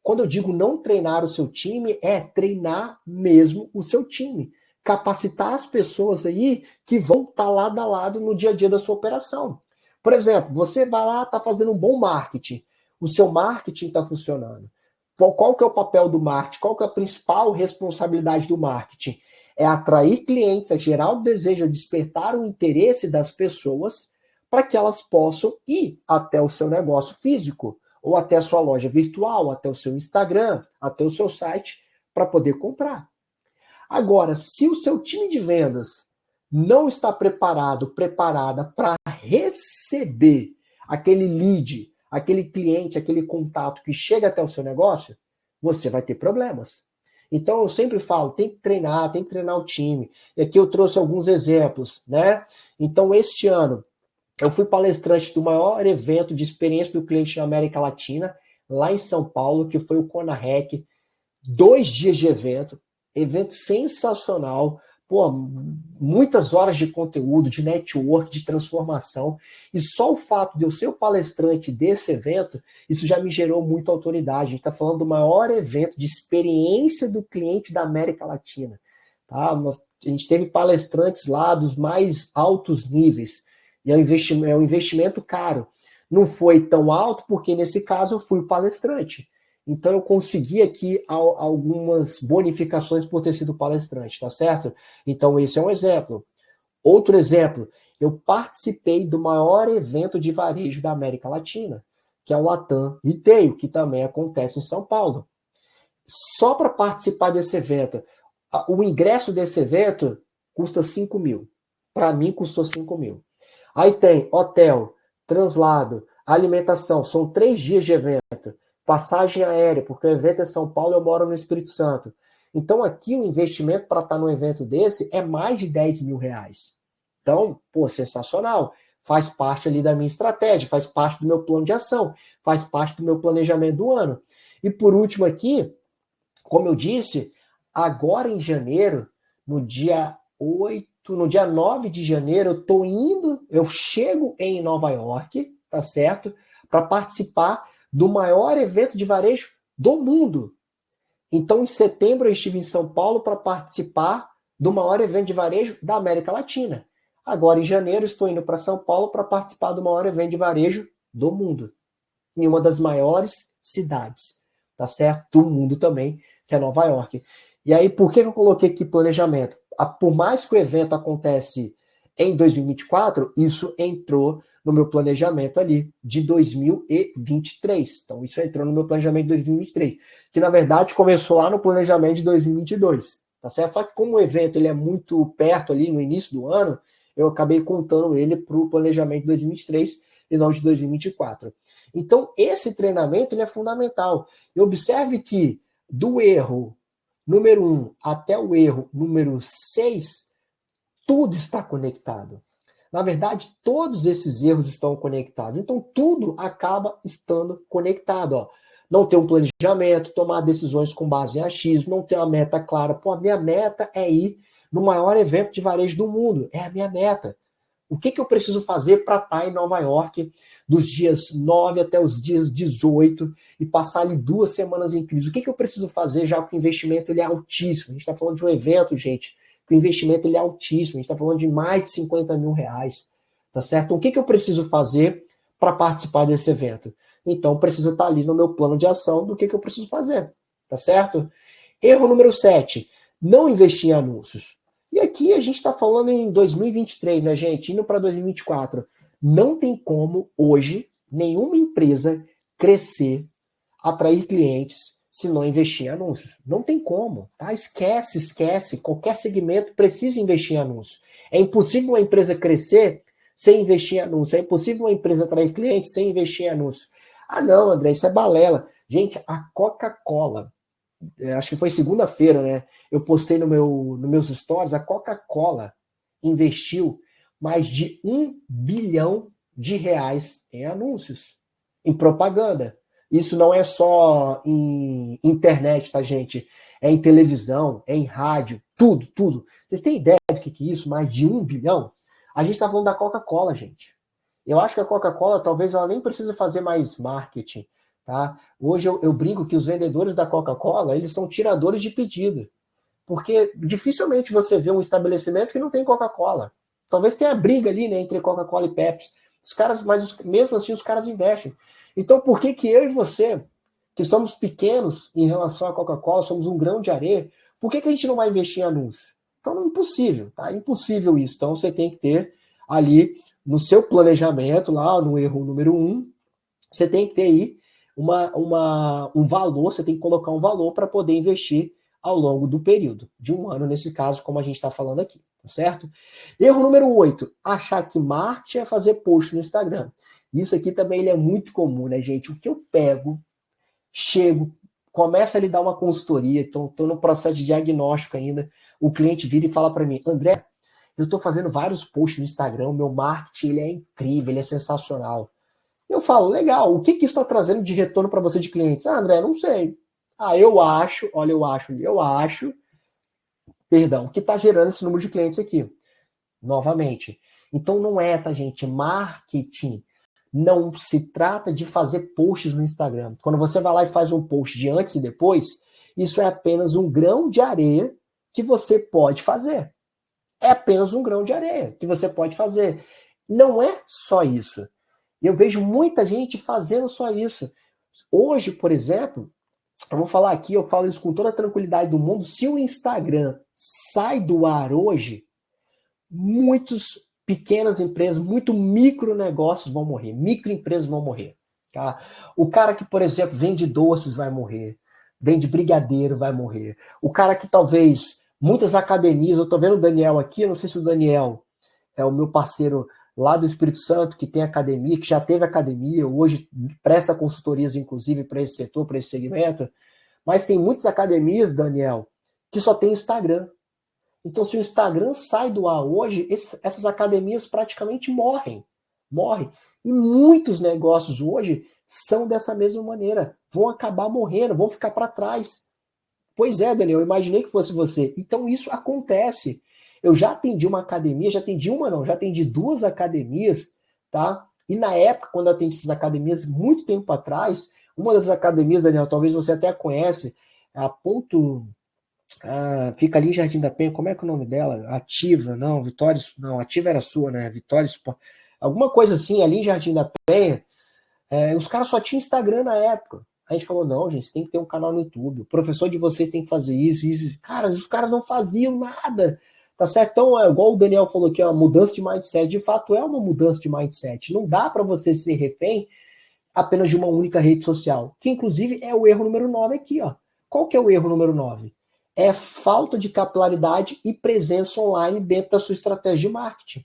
Quando eu digo não treinar o seu time, é treinar mesmo o seu time. Capacitar as pessoas aí que vão estar lado a lado no dia a dia da sua operação. Por exemplo, você vai lá, está fazendo um bom marketing. O seu marketing está funcionando. Qual que é o papel do marketing? Qual que é a principal responsabilidade do marketing? É atrair clientes, é gerar o desejo, é despertar o interesse das pessoas para que elas possam ir até o seu negócio físico, ou até a sua loja virtual, até o seu Instagram, até o seu site, para poder comprar. Agora, se o seu time de vendas não está preparada para receber aquele lead, aquele cliente, aquele contato que chega até o seu negócio, você vai ter problemas. Então, eu sempre falo, tem que treinar o time. E aqui eu trouxe alguns exemplos, né? Então, este ano, eu fui palestrante do maior evento de experiência do cliente na América Latina, lá em São Paulo, que foi o CONAREC. 2 dias de evento sensacional, pô, muitas horas de conteúdo, de network, de transformação, e só o fato de eu ser o palestrante desse evento, isso já me gerou muita autoridade. A gente está falando do maior evento de experiência do cliente da América Latina. Tá? A gente teve palestrantes lá dos mais altos níveis, e é um investimento caro. Não foi tão alto, porque nesse caso eu fui o palestrante. Então eu consegui aqui algumas bonificações por ter sido palestrante, tá certo? Então esse é um exemplo. Outro exemplo, eu participei do maior evento de varejo da América Latina, que é o Latam Retail, que também acontece em São Paulo. Só para participar desse evento, o ingresso desse evento custa 5 mil. Para mim custou 5 mil. Aí tem hotel, translado, alimentação, são 3 dias de evento. Passagem aérea, porque o evento é São Paulo, eu moro no Espírito Santo. Então aqui o investimento para estar num evento desse é mais de 10 mil reais. Então, pô, sensacional. Faz parte ali da minha estratégia, faz parte do meu plano de ação, faz parte do meu planejamento do ano. E por último aqui, como eu disse, agora em janeiro, no dia 8, no dia 9 de janeiro, eu chego em Nova York, tá certo? Para participar do maior evento de varejo do mundo. Então, em setembro, eu estive em São Paulo para participar do maior evento de varejo da América Latina. Agora, em janeiro, estou indo para São Paulo para participar do maior evento de varejo do mundo, em uma das maiores cidades, tá certo? Do mundo também, que é Nova York. E aí, por que eu coloquei aqui planejamento? Por mais que o evento acontece em 2024, isso entrou no meu planejamento ali de 2023. Então, isso entrou no meu planejamento de 2023, que na verdade começou lá no planejamento de 2022, tá certo? Só que como o evento ele é muito perto ali no início do ano, eu acabei contando ele para o planejamento de 2023 e não de 2024. Então, esse treinamento ele é fundamental. E observe que do erro número 1 até o erro número 6, tudo está conectado. Na verdade, todos esses erros estão conectados. Então, tudo acaba estando conectado. Ó. Não ter um planejamento, tomar decisões com base em achismo, não ter uma meta clara. Pô, a minha meta é ir no maior evento de varejo do mundo. É a minha meta. O que eu preciso fazer para estar em Nova York dos dias 9 até os dias 18 e passar ali 2 semanas em crise? O que eu preciso fazer já que o investimento ele é altíssimo? A gente está falando de um evento, gente, que o investimento ele é altíssimo. A gente está falando de mais de 50 mil reais. Tá certo? Então, o que eu preciso fazer para participar desse evento? Então, precisa estar ali no meu plano de ação do que eu preciso fazer. Tá certo? Erro número 7. Não investir em anúncios. E aqui a gente está falando em 2023, né, gente? Indo para 2024. Não tem como, hoje, nenhuma empresa crescer, atrair clientes, se não investir em anúncios. Não tem como, tá? Esquece. Qualquer segmento precisa investir em anúncios. É impossível uma empresa crescer sem investir em anúncios. É impossível uma empresa atrair clientes sem investir em anúncios. Ah, não, André, isso é balela. Gente, a Coca-Cola, acho que foi segunda-feira, né? Eu postei nos meus stories, a Coca-Cola investiu mais de 1 bilhão de reais em anúncios. em propaganda. Isso não é só em internet, tá, gente? É em televisão, é em rádio, tudo, tudo. Vocês têm ideia do que é isso? Mais de 1 bilhão? A gente está falando da Coca-Cola, gente. Eu acho que a Coca-Cola, talvez ela nem precise fazer mais marketing, tá? Hoje eu brinco que os vendedores da Coca-Cola, eles são tiradores de pedido. Porque dificilmente você vê um estabelecimento que não tem Coca-Cola. Talvez tenha briga ali, né, entre Coca-Cola e Pepsi. Os caras, mas mesmo assim os caras investem. Então por que que eu e você, que somos pequenos em relação à Coca-Cola, somos um grão de areia, por que que a gente não vai investir em anúncio? Então é impossível, tá? É impossível isso. Então você tem que ter ali no seu planejamento, lá no erro número 1, você tem que ter aí um valor, você tem que colocar um valor para poder investir ao longo do período, de um ano, nesse caso, como a gente está falando aqui, tá certo? Erro número 8, achar que marketing é fazer post no Instagram. Isso aqui também ele é muito comum, né, gente? O que eu pego, chego, começa a lhe dar uma consultoria, estou no processo de diagnóstico ainda, o cliente vira e fala para mim, André, eu estou fazendo vários posts no Instagram, meu marketing ele é incrível, ele é sensacional. Eu falo, legal, o que isso está trazendo de retorno para você de clientes? Ah, André, não sei. Ah, eu acho, olha, eu acho, perdão, que está gerando esse número de clientes aqui. Novamente. Então não é, tá, gente? Marketing não se trata de fazer posts no Instagram. Quando você vai lá e faz um post de antes e depois, isso é apenas um grão de areia que você pode fazer. É apenas um grão de areia que você pode fazer. Não é só isso. Eu vejo muita gente fazendo só isso. Hoje, por exemplo, eu vou falar aqui, eu falo isso com toda a tranquilidade do mundo, se o Instagram sai do ar hoje, muitas pequenas empresas, muito micronegócios vão morrer, microempresas vão morrer. Tá? O cara que, por exemplo, vende doces vai morrer, vende brigadeiro vai morrer. O cara que talvez, muitas academias, eu estou vendo o Daniel aqui, eu não sei se o Daniel é o meu parceiro lá do Espírito Santo, que tem academia, que já teve academia, hoje presta consultorias, inclusive, para esse setor, para esse segmento, mas tem muitas academias, Daniel, que só tem Instagram. Então, se o Instagram sai do ar hoje, essas academias praticamente morrem. Morrem. E muitos negócios hoje são dessa mesma maneira. Vão acabar morrendo, vão ficar para trás. Pois é, Daniel, eu imaginei que fosse você. Então, isso acontece. Eu já atendi uma academia, já atendi 2 academias, tá? E na época, quando eu atendi essas academias, muito tempo atrás, uma das academias, Daniel, talvez você até conhece, a ponto... fica ali em Jardim da Penha, como é que é o nome dela? Ativa, não, Vitória, não, Ativa era sua, né? Vitória Sport, alguma coisa assim, ali em Jardim da Penha, os caras só tinham Instagram na época. A gente falou, não, gente, você tem que ter um canal no YouTube, o professor de vocês tem que fazer isso, isso. Cara, os caras não faziam nada, tá certo? Então, igual o Daniel falou aqui, é uma mudança de mindset, de fato é uma mudança de mindset, não dá para você ser refém apenas de uma única rede social, que inclusive é o erro número 9 aqui, ó. Qual que é o erro número 9? É falta de capilaridade e presença online dentro da sua estratégia de marketing.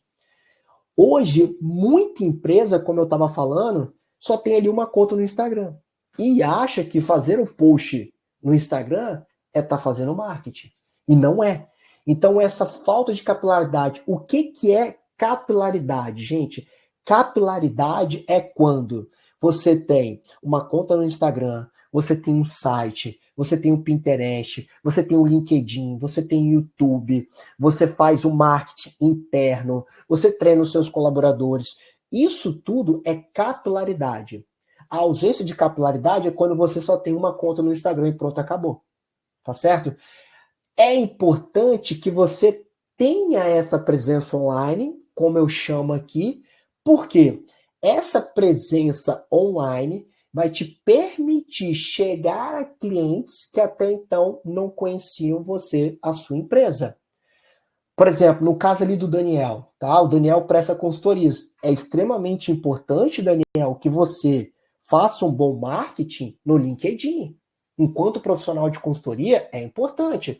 Hoje, muita empresa, como eu estava falando, só tem ali uma conta no Instagram. E acha que fazer um post no Instagram é estar fazendo marketing. E não é. Então, essa falta de capilaridade. O que é capilaridade, gente? Capilaridade é quando você tem uma conta no Instagram, você tem um site, você tem o Pinterest, você tem o LinkedIn, você tem o YouTube, você faz o marketing interno, você treina os seus colaboradores. Isso tudo é capilaridade. A ausência de capilaridade é quando você só tem uma conta no Instagram e pronto, acabou. Tá certo? É importante que você tenha essa presença online, como eu chamo aqui, porque essa presença online vai te permitir chegar a clientes que até então não conheciam você, a sua empresa. Por exemplo, no caso ali do Daniel, tá? O Daniel presta consultorias. É extremamente importante, Daniel, que você faça um bom marketing no LinkedIn. Enquanto profissional de consultoria, é importante.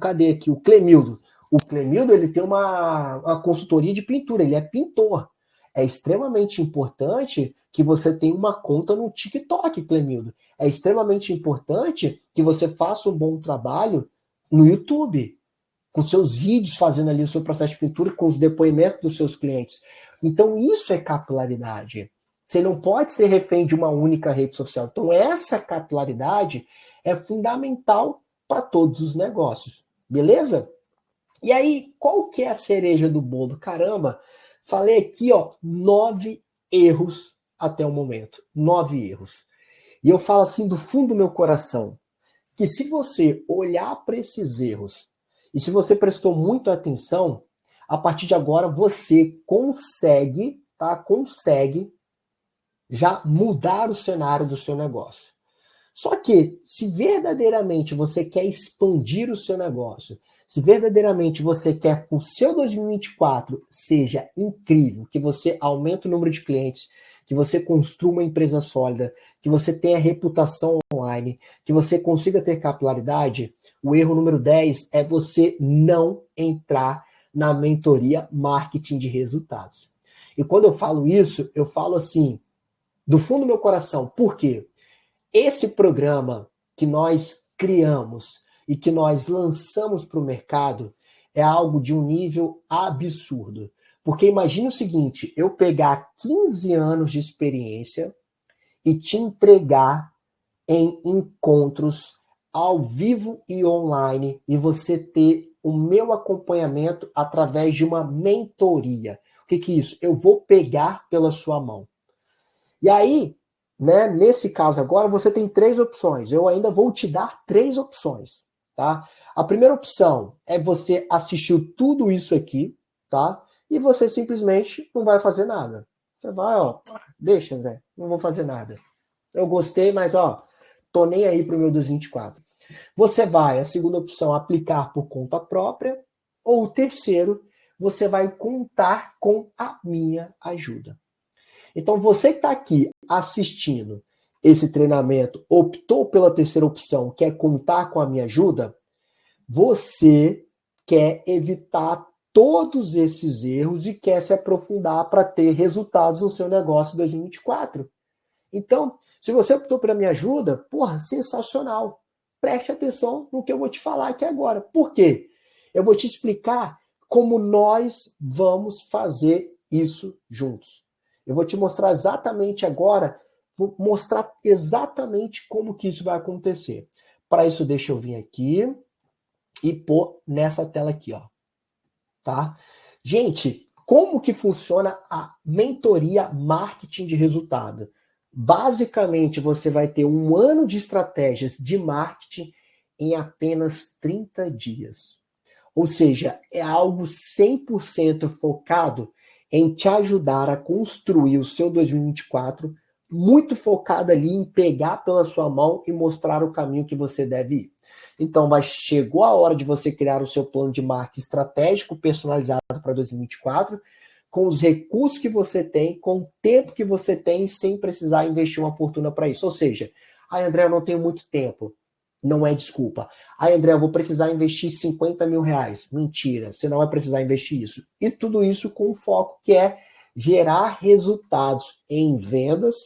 Cadê aqui? O Clemildo. O Clemildo, ele tem uma consultoria de pintura, ele é pintor. É extremamente importante que você tenha uma conta no TikTok, Clemildo. É extremamente importante que você faça um bom trabalho no YouTube, com seus vídeos fazendo ali o seu processo de pintura, com os depoimentos dos seus clientes. Então, isso é capilaridade. Você não pode ser refém de uma única rede social. Então, essa capilaridade é fundamental para todos os negócios. Beleza? E aí, qual que é a cereja do bolo? Caramba, falei aqui, 9 erros até o momento. 9 erros. E eu falo assim do fundo do meu coração, que se você olhar para esses erros, e se você prestou muita atenção, a partir de agora você consegue, tá? Consegue já mudar o cenário do seu negócio. Só que, se verdadeiramente você quer expandir o seu negócio, se verdadeiramente você quer que o seu 2024 seja incrível, que você aumente o número de clientes, que você construa uma empresa sólida, que você tenha reputação online, que você consiga ter capilaridade, o erro número 10 é você não entrar na mentoria marketing de resultados. E quando eu falo isso, eu falo assim, do fundo do meu coração. Por quê? Esse programa que nós criamos e que nós lançamos para o mercado é algo de um nível absurdo. Porque imagine o seguinte, eu pegar 15 anos de experiência e te entregar em encontros ao vivo e online e você ter o meu acompanhamento através de uma mentoria. O que é isso? Eu vou pegar pela sua mão. E aí, né, nesse caso agora, você tem 3 opções. Eu ainda vou te dar 3 opções, tá? A primeira opção é você assistir tudo isso aqui, tá? E você simplesmente não vai fazer nada. Você vai, deixa, André, não vou fazer nada. Eu gostei, mas, tô nem aí pro meu 224. Você vai, a segunda opção, aplicar por conta própria. Ou o terceiro, você vai contar com a minha ajuda. Então, você que está aqui assistindo esse treinamento, optou pela terceira opção, quer contar com a minha ajuda, você quer evitar todos esses erros e quer se aprofundar para ter resultados no seu negócio em 2024. Então, se você optou pela minha ajuda, sensacional. Preste atenção no que eu vou te falar aqui agora. Por quê? Eu vou te explicar como nós vamos fazer isso juntos. Eu vou te mostrar exatamente agora, vou mostrar exatamente como que isso vai acontecer. Para isso, deixa eu vir aqui e pôr nessa tela aqui, tá? Gente, como que funciona a mentoria marketing de resultado? Basicamente, você vai ter um ano de estratégias de marketing em apenas 30 dias. Ou seja, é algo 100% focado em te ajudar a construir o seu 2024, muito focado ali em pegar pela sua mão e mostrar o caminho que você deve ir. Então, chegou a hora de você criar o seu plano de marketing estratégico personalizado para 2024, com os recursos que você tem, com o tempo que você tem, sem precisar investir uma fortuna para isso. Ou seja, André, eu não tenho muito tempo. Não é desculpa. André, eu vou precisar investir 50 mil reais. Mentira, você não vai precisar investir isso. E tudo isso com o foco que é gerar resultados em vendas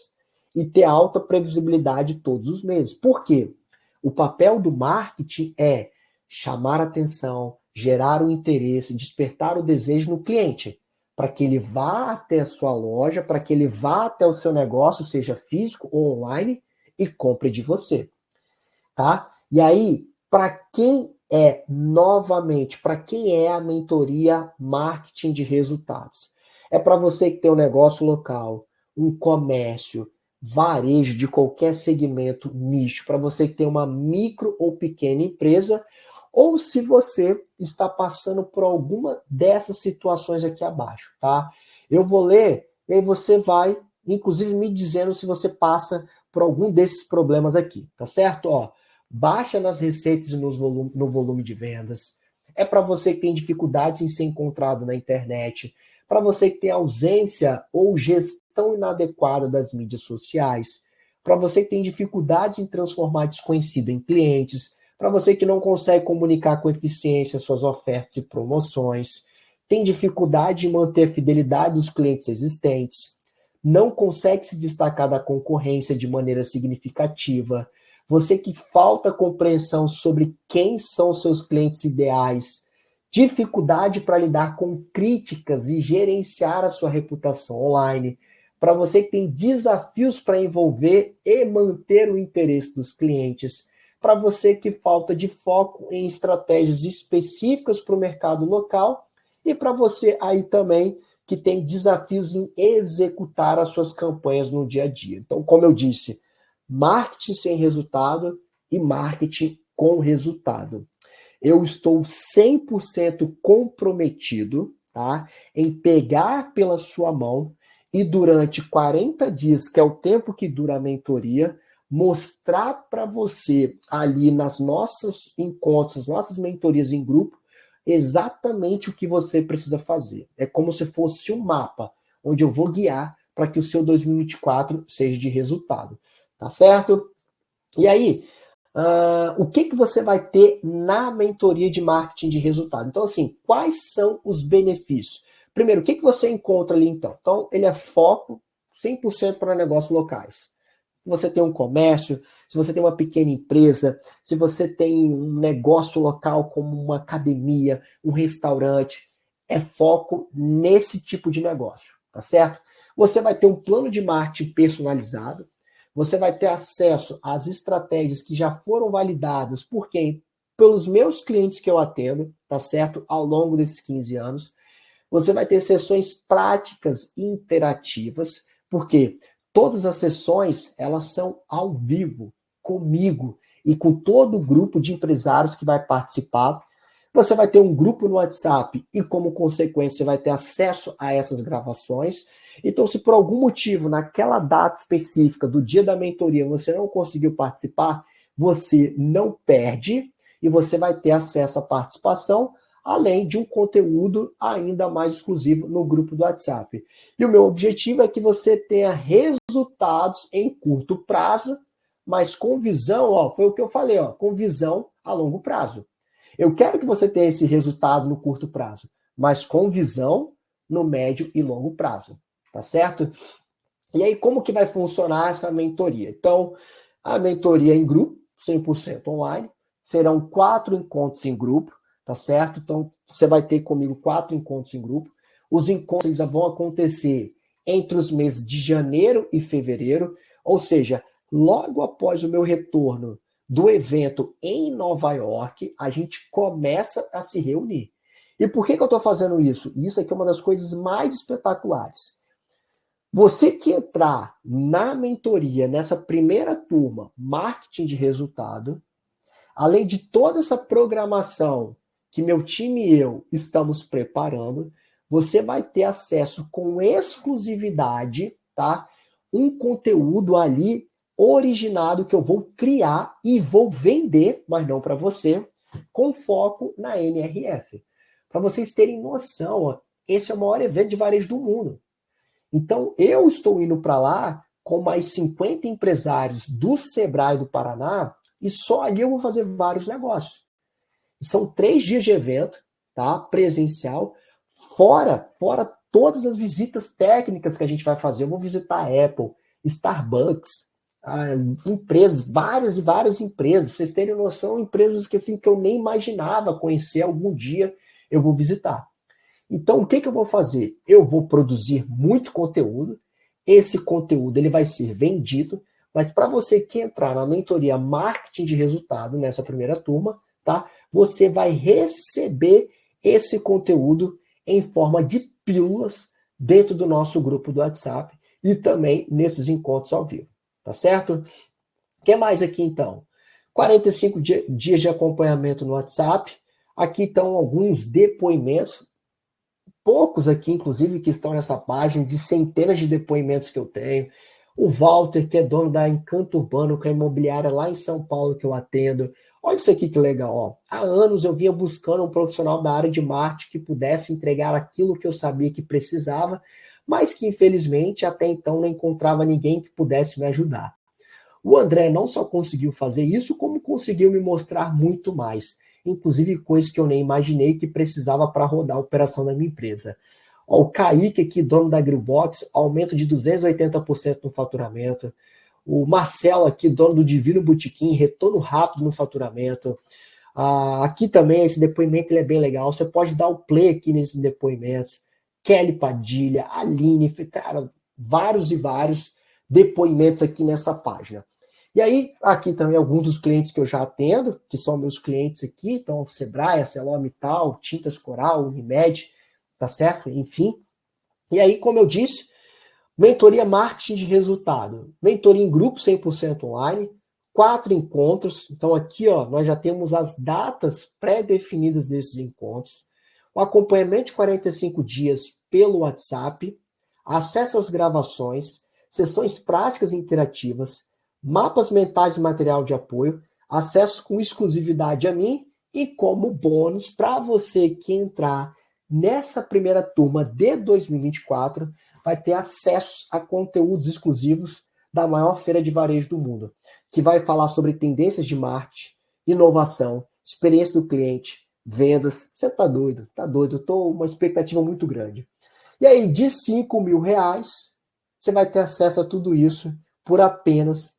e ter alta previsibilidade todos os meses. Por quê? O papel do marketing é chamar a atenção, gerar o interesse, despertar o desejo no cliente, para que ele vá até a sua loja, para que ele vá até o seu negócio, seja físico ou online, e compre de você. Tá? E aí, para quem para quem é a mentoria marketing de resultados? É para você que tem um negócio local, um comércio, varejo de qualquer segmento, nicho, para você que tem uma micro ou pequena empresa, ou se você está passando por alguma dessas situações aqui abaixo, tá? Eu vou ler e aí você vai, inclusive, me dizendo se você passa por algum desses problemas aqui, tá certo? Baixa nas receitas e no volume de vendas. É para você que tem dificuldades em ser encontrado na internet. Para você que tem ausência ou gestão inadequada das mídias sociais. Para você que tem dificuldades em transformar desconhecido em clientes. Para você que não consegue comunicar com eficiência suas ofertas e promoções. Tem dificuldade em manter a fidelidade dos clientes existentes. Não consegue se destacar da concorrência de maneira significativa. Você que falta compreensão sobre quem são seus clientes ideais, dificuldade para lidar com críticas e gerenciar a sua reputação online, para você que tem desafios para envolver e manter o interesse dos clientes, para você que falta de foco em estratégias específicas para o mercado local e para você aí também que tem desafios em executar as suas campanhas no dia a dia. Então, como eu disse, marketing sem resultado e marketing com resultado. Eu estou 100% comprometido, tá, em pegar pela sua mão e durante 40 dias, que é o tempo que dura a mentoria, mostrar para você ali nas nossos encontros, nossas mentorias em grupo, exatamente o que você precisa fazer. É como se fosse um mapa, onde eu vou guiar para que o seu 2024 seja de resultado. Tá certo? E aí, o que você vai ter na mentoria de marketing de resultado? Então, assim, quais são os benefícios? Primeiro, o que você encontra ali, então? Então, ele é foco 100% para negócios locais. Se você tem um comércio, se você tem uma pequena empresa, se você tem um negócio local como uma academia, um restaurante, é foco nesse tipo de negócio, tá certo? Você vai ter um plano de marketing personalizado, você vai ter acesso às estratégias que já foram validadas por quem? Pelos meus clientes que eu atendo, tá certo? Ao longo desses 15 anos. Você vai ter sessões práticas e interativas, porque todas as sessões, elas são ao vivo, comigo e com todo o grupo de empresários que vai participar. Você vai ter um grupo no WhatsApp e, como consequência, você vai ter acesso a essas gravações. Então, se por algum motivo, naquela data específica do dia da mentoria, você não conseguiu participar, você não perde e você vai ter acesso à participação, além de um conteúdo ainda mais exclusivo no grupo do WhatsApp. E o meu objetivo é que você tenha resultados em curto prazo, mas com visão, ó, foi o que eu falei, ó, com visão a longo prazo. Eu quero que você tenha esse resultado no curto prazo, mas com visão no médio e longo prazo, tá certo? E aí, como que vai funcionar essa mentoria? Então, a mentoria em grupo, 100% online, serão 4 encontros em grupo, tá certo? Então, você vai ter comigo 4 encontros em grupo. Os encontros já vão acontecer entre os meses de janeiro e fevereiro, ou seja, logo após o meu retorno do evento em Nova York, a gente começa a se reunir. E por que eu estou fazendo isso? Isso aqui é uma das coisas mais espetaculares. Você que entrar na mentoria, nessa primeira turma, marketing de resultado, além de toda essa programação que meu time e eu estamos preparando, você vai ter acesso com exclusividade, tá? Um conteúdo ali originado que eu vou criar e vou vender, mas não para você, com foco na NRF. Para vocês terem noção, ó, esse é o maior evento de varejo do mundo. Então, eu estou indo para lá com mais 50 empresários do Sebrae do Paraná e só ali eu vou fazer vários negócios. São 3 dias de evento, tá? Presencial, fora todas as visitas técnicas que a gente vai fazer. Eu vou visitar a Apple, Starbucks, empresas, várias e várias empresas. Pra vocês terem noção, empresas que, assim, que eu nem imaginava conhecer algum dia, eu vou visitar. Então, o que eu vou fazer? Eu vou produzir muito conteúdo. Esse conteúdo ele vai ser vendido, mas para você que entrar na mentoria Marketing de Resultado nessa primeira turma, tá? Você vai receber esse conteúdo em forma de pílulas dentro do nosso grupo do WhatsApp e também nesses encontros ao vivo, tá certo? O que mais aqui então? 45 dias de acompanhamento no WhatsApp. Aqui estão alguns depoimentos, poucos aqui, inclusive, que estão nessa página, de centenas de depoimentos que eu tenho. O Walter, que é dono da Encanto Urbano, que é imobiliária lá em São Paulo, que eu atendo. Olha isso aqui que legal, ó. Há anos eu vinha buscando um profissional da área de marketing que pudesse entregar aquilo que eu sabia que precisava, mas que infelizmente até então não encontrava ninguém que pudesse me ajudar. O André não só conseguiu fazer isso, como conseguiu me mostrar muito mais, inclusive coisas que eu nem imaginei que precisava para rodar a operação da minha empresa. Ó, o Kaique aqui, dono da Grillbox, aumento de 280% no faturamento. O Marcelo aqui, dono do Divino Botequim, retorno rápido no faturamento. Aqui também, esse depoimento ele é bem legal. Você pode dar o play aqui nesses depoimentos. Kelly Padilha, Aline, cara, vários e vários depoimentos aqui nessa página. E aí, aqui também alguns dos clientes que eu já atendo, que são meus clientes aqui, então Sebrae, ArcelorMittal, Tintas Coral, Unimed, tá certo? Enfim. E aí, como eu disse, mentoria marketing de resultado, mentoria em grupo 100% online, 4 encontros. Então aqui, ó, nós já temos as datas pré-definidas desses encontros, o acompanhamento de 45 dias pelo WhatsApp, acesso às gravações, sessões práticas e interativas, mapas mentais e material de apoio, acesso com exclusividade a mim e como bônus para você que entrar nessa primeira turma de 2024, vai ter acesso a conteúdos exclusivos da maior feira de varejo do mundo, que vai falar sobre tendências de marketing, inovação, experiência do cliente, vendas. Você tá doido, tá doido. Eu tô uma expectativa muito grande. E aí, de R$ 5.000, você vai ter acesso a tudo isso por apenas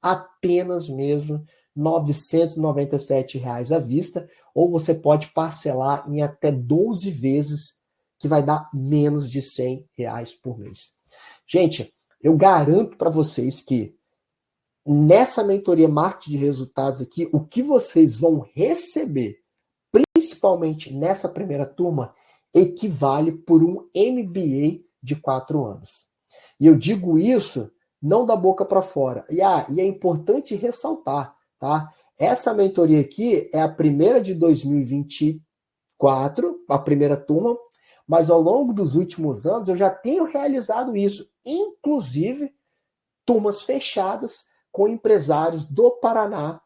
mesmo, R$ 997 à vista, ou você pode parcelar em até 12 vezes, que vai dar menos de R$ 100 por mês. Gente, eu garanto para vocês que nessa mentoria marketing de resultados aqui, o que vocês vão receber, principalmente nessa primeira turma, equivale por um MBA de 4 anos. E eu digo isso não da boca para fora. E é importante ressaltar, tá? Essa mentoria aqui é a primeira de 2024, a primeira turma, mas ao longo dos últimos anos eu já tenho realizado isso, inclusive turmas fechadas com empresários do Paraná,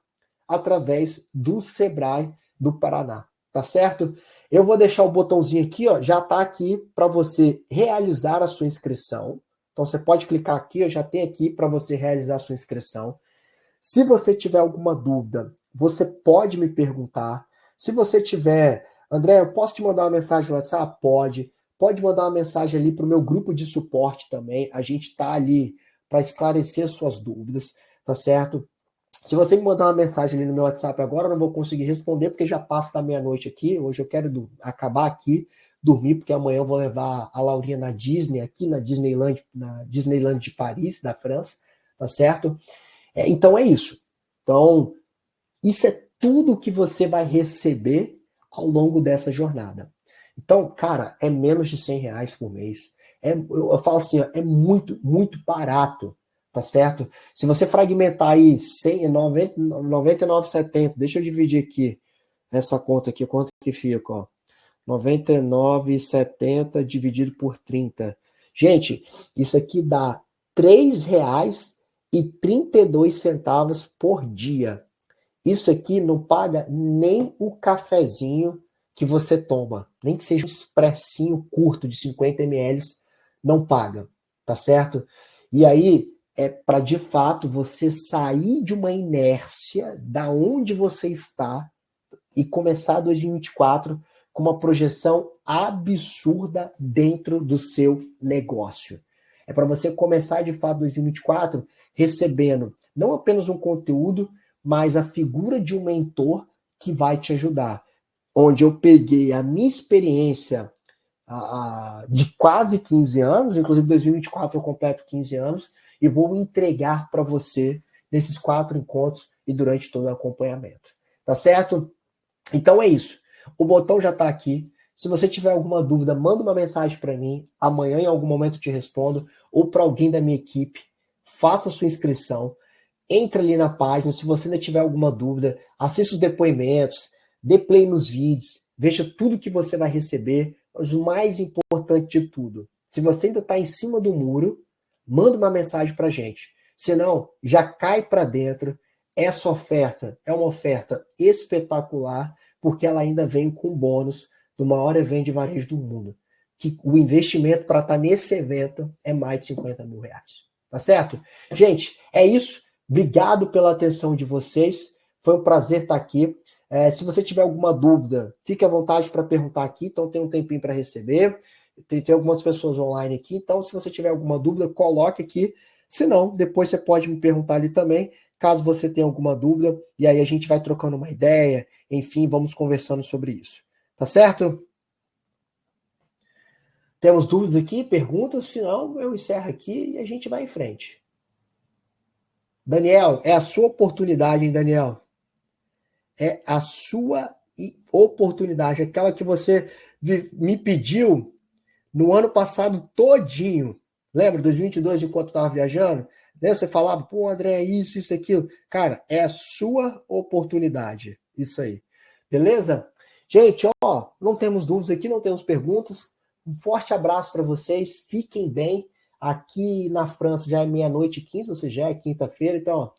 através do Sebrae do Paraná, tá certo? Eu vou deixar o botãozinho aqui, ó, já tá aqui para você realizar a sua inscrição. Então você pode clicar aqui, eu já tenho aqui para você realizar a sua inscrição. Se você tiver alguma dúvida, você pode me perguntar. Se você tiver, André, eu posso te mandar uma mensagem no WhatsApp? Pode. Pode mandar uma mensagem ali para o meu grupo de suporte também. A gente está ali para esclarecer suas dúvidas, tá certo? Se você me mandar uma mensagem ali no meu WhatsApp agora, eu não vou conseguir responder, porque já passa da meia-noite aqui. Hoje eu quero acabar aqui, dormir, porque amanhã eu vou levar a Laurinha na Disney, aqui na Disneyland de Paris, da França, tá certo? Então é isso. Então, isso é tudo que você vai receber ao longo dessa jornada. Então, cara, é menos de R$ 100 por mês. Eu falo assim, ó, é muito, muito barato, tá certo? Se você fragmentar aí 99,70, deixa eu dividir aqui essa conta aqui, quanto que fica, ó. 99,70 dividido por 30. Gente, isso aqui dá R$ 3,32 por dia. Isso aqui não paga nem o cafezinho que você toma, nem que seja um expressinho curto de 50 ml, não paga, tá certo? E aí é para de fato você sair de uma inércia da onde você está e começar 2024 com uma projeção absurda dentro do seu negócio. É para você começar de fato 2024 recebendo não apenas um conteúdo, mas a figura de um mentor que vai te ajudar. Onde eu peguei a minha experiência de quase 15 anos, inclusive 2024 eu completo 15 anos, e vou entregar para você nesses 4 encontros e durante todo o acompanhamento. Tá certo? Então é isso. O botão já está aqui. Se você tiver alguma dúvida, manda uma mensagem para mim. Amanhã, em algum momento, eu te respondo. Ou para alguém da minha equipe. Faça sua inscrição. Entre ali na página. Se você ainda tiver alguma dúvida, assista os depoimentos. Dê play nos vídeos. Veja tudo que você vai receber. Mas o mais importante de tudo, se você ainda está em cima do muro, manda uma mensagem para a gente. Senão, já cai para dentro. Essa oferta é uma oferta espetacular, porque ela ainda vem com bônus do maior evento de varejo do mundo. Que o investimento para estar nesse evento é mais de R$ 50 mil. Tá certo? Gente, é isso. Obrigado pela atenção de vocês. Foi um prazer estar aqui. Se você tiver alguma dúvida, fique à vontade para perguntar aqui. Então, tem um tempinho para receber. Tem algumas pessoas online aqui. Então, se você tiver alguma dúvida, coloque aqui. Se não, depois você pode me perguntar ali também, caso você tenha alguma dúvida. E aí a gente vai trocando uma ideia. Enfim, vamos conversando sobre isso. Tá certo? Temos dúvidas aqui, perguntas? Senão eu encerro aqui e a gente vai em frente. Daniel, é a sua oportunidade, hein, Daniel? É a sua oportunidade, aquela que você me pediu no ano passado todinho. Lembra, 2022, enquanto eu estava viajando? Né? Você falava, pô, André, isso, aquilo. Cara, é a sua oportunidade. Isso aí. Beleza? Gente, ó, não temos dúvidas aqui, não temos perguntas. Um forte abraço para vocês. Fiquem bem. Aqui na França já é 00:15, ou seja, já é quinta-feira. Então, ó,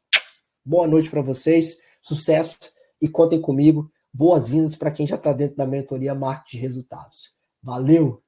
boa noite para vocês. Sucesso e contem comigo. Boas-vindas para quem já está dentro da mentoria Marketing de Resultados. Valeu!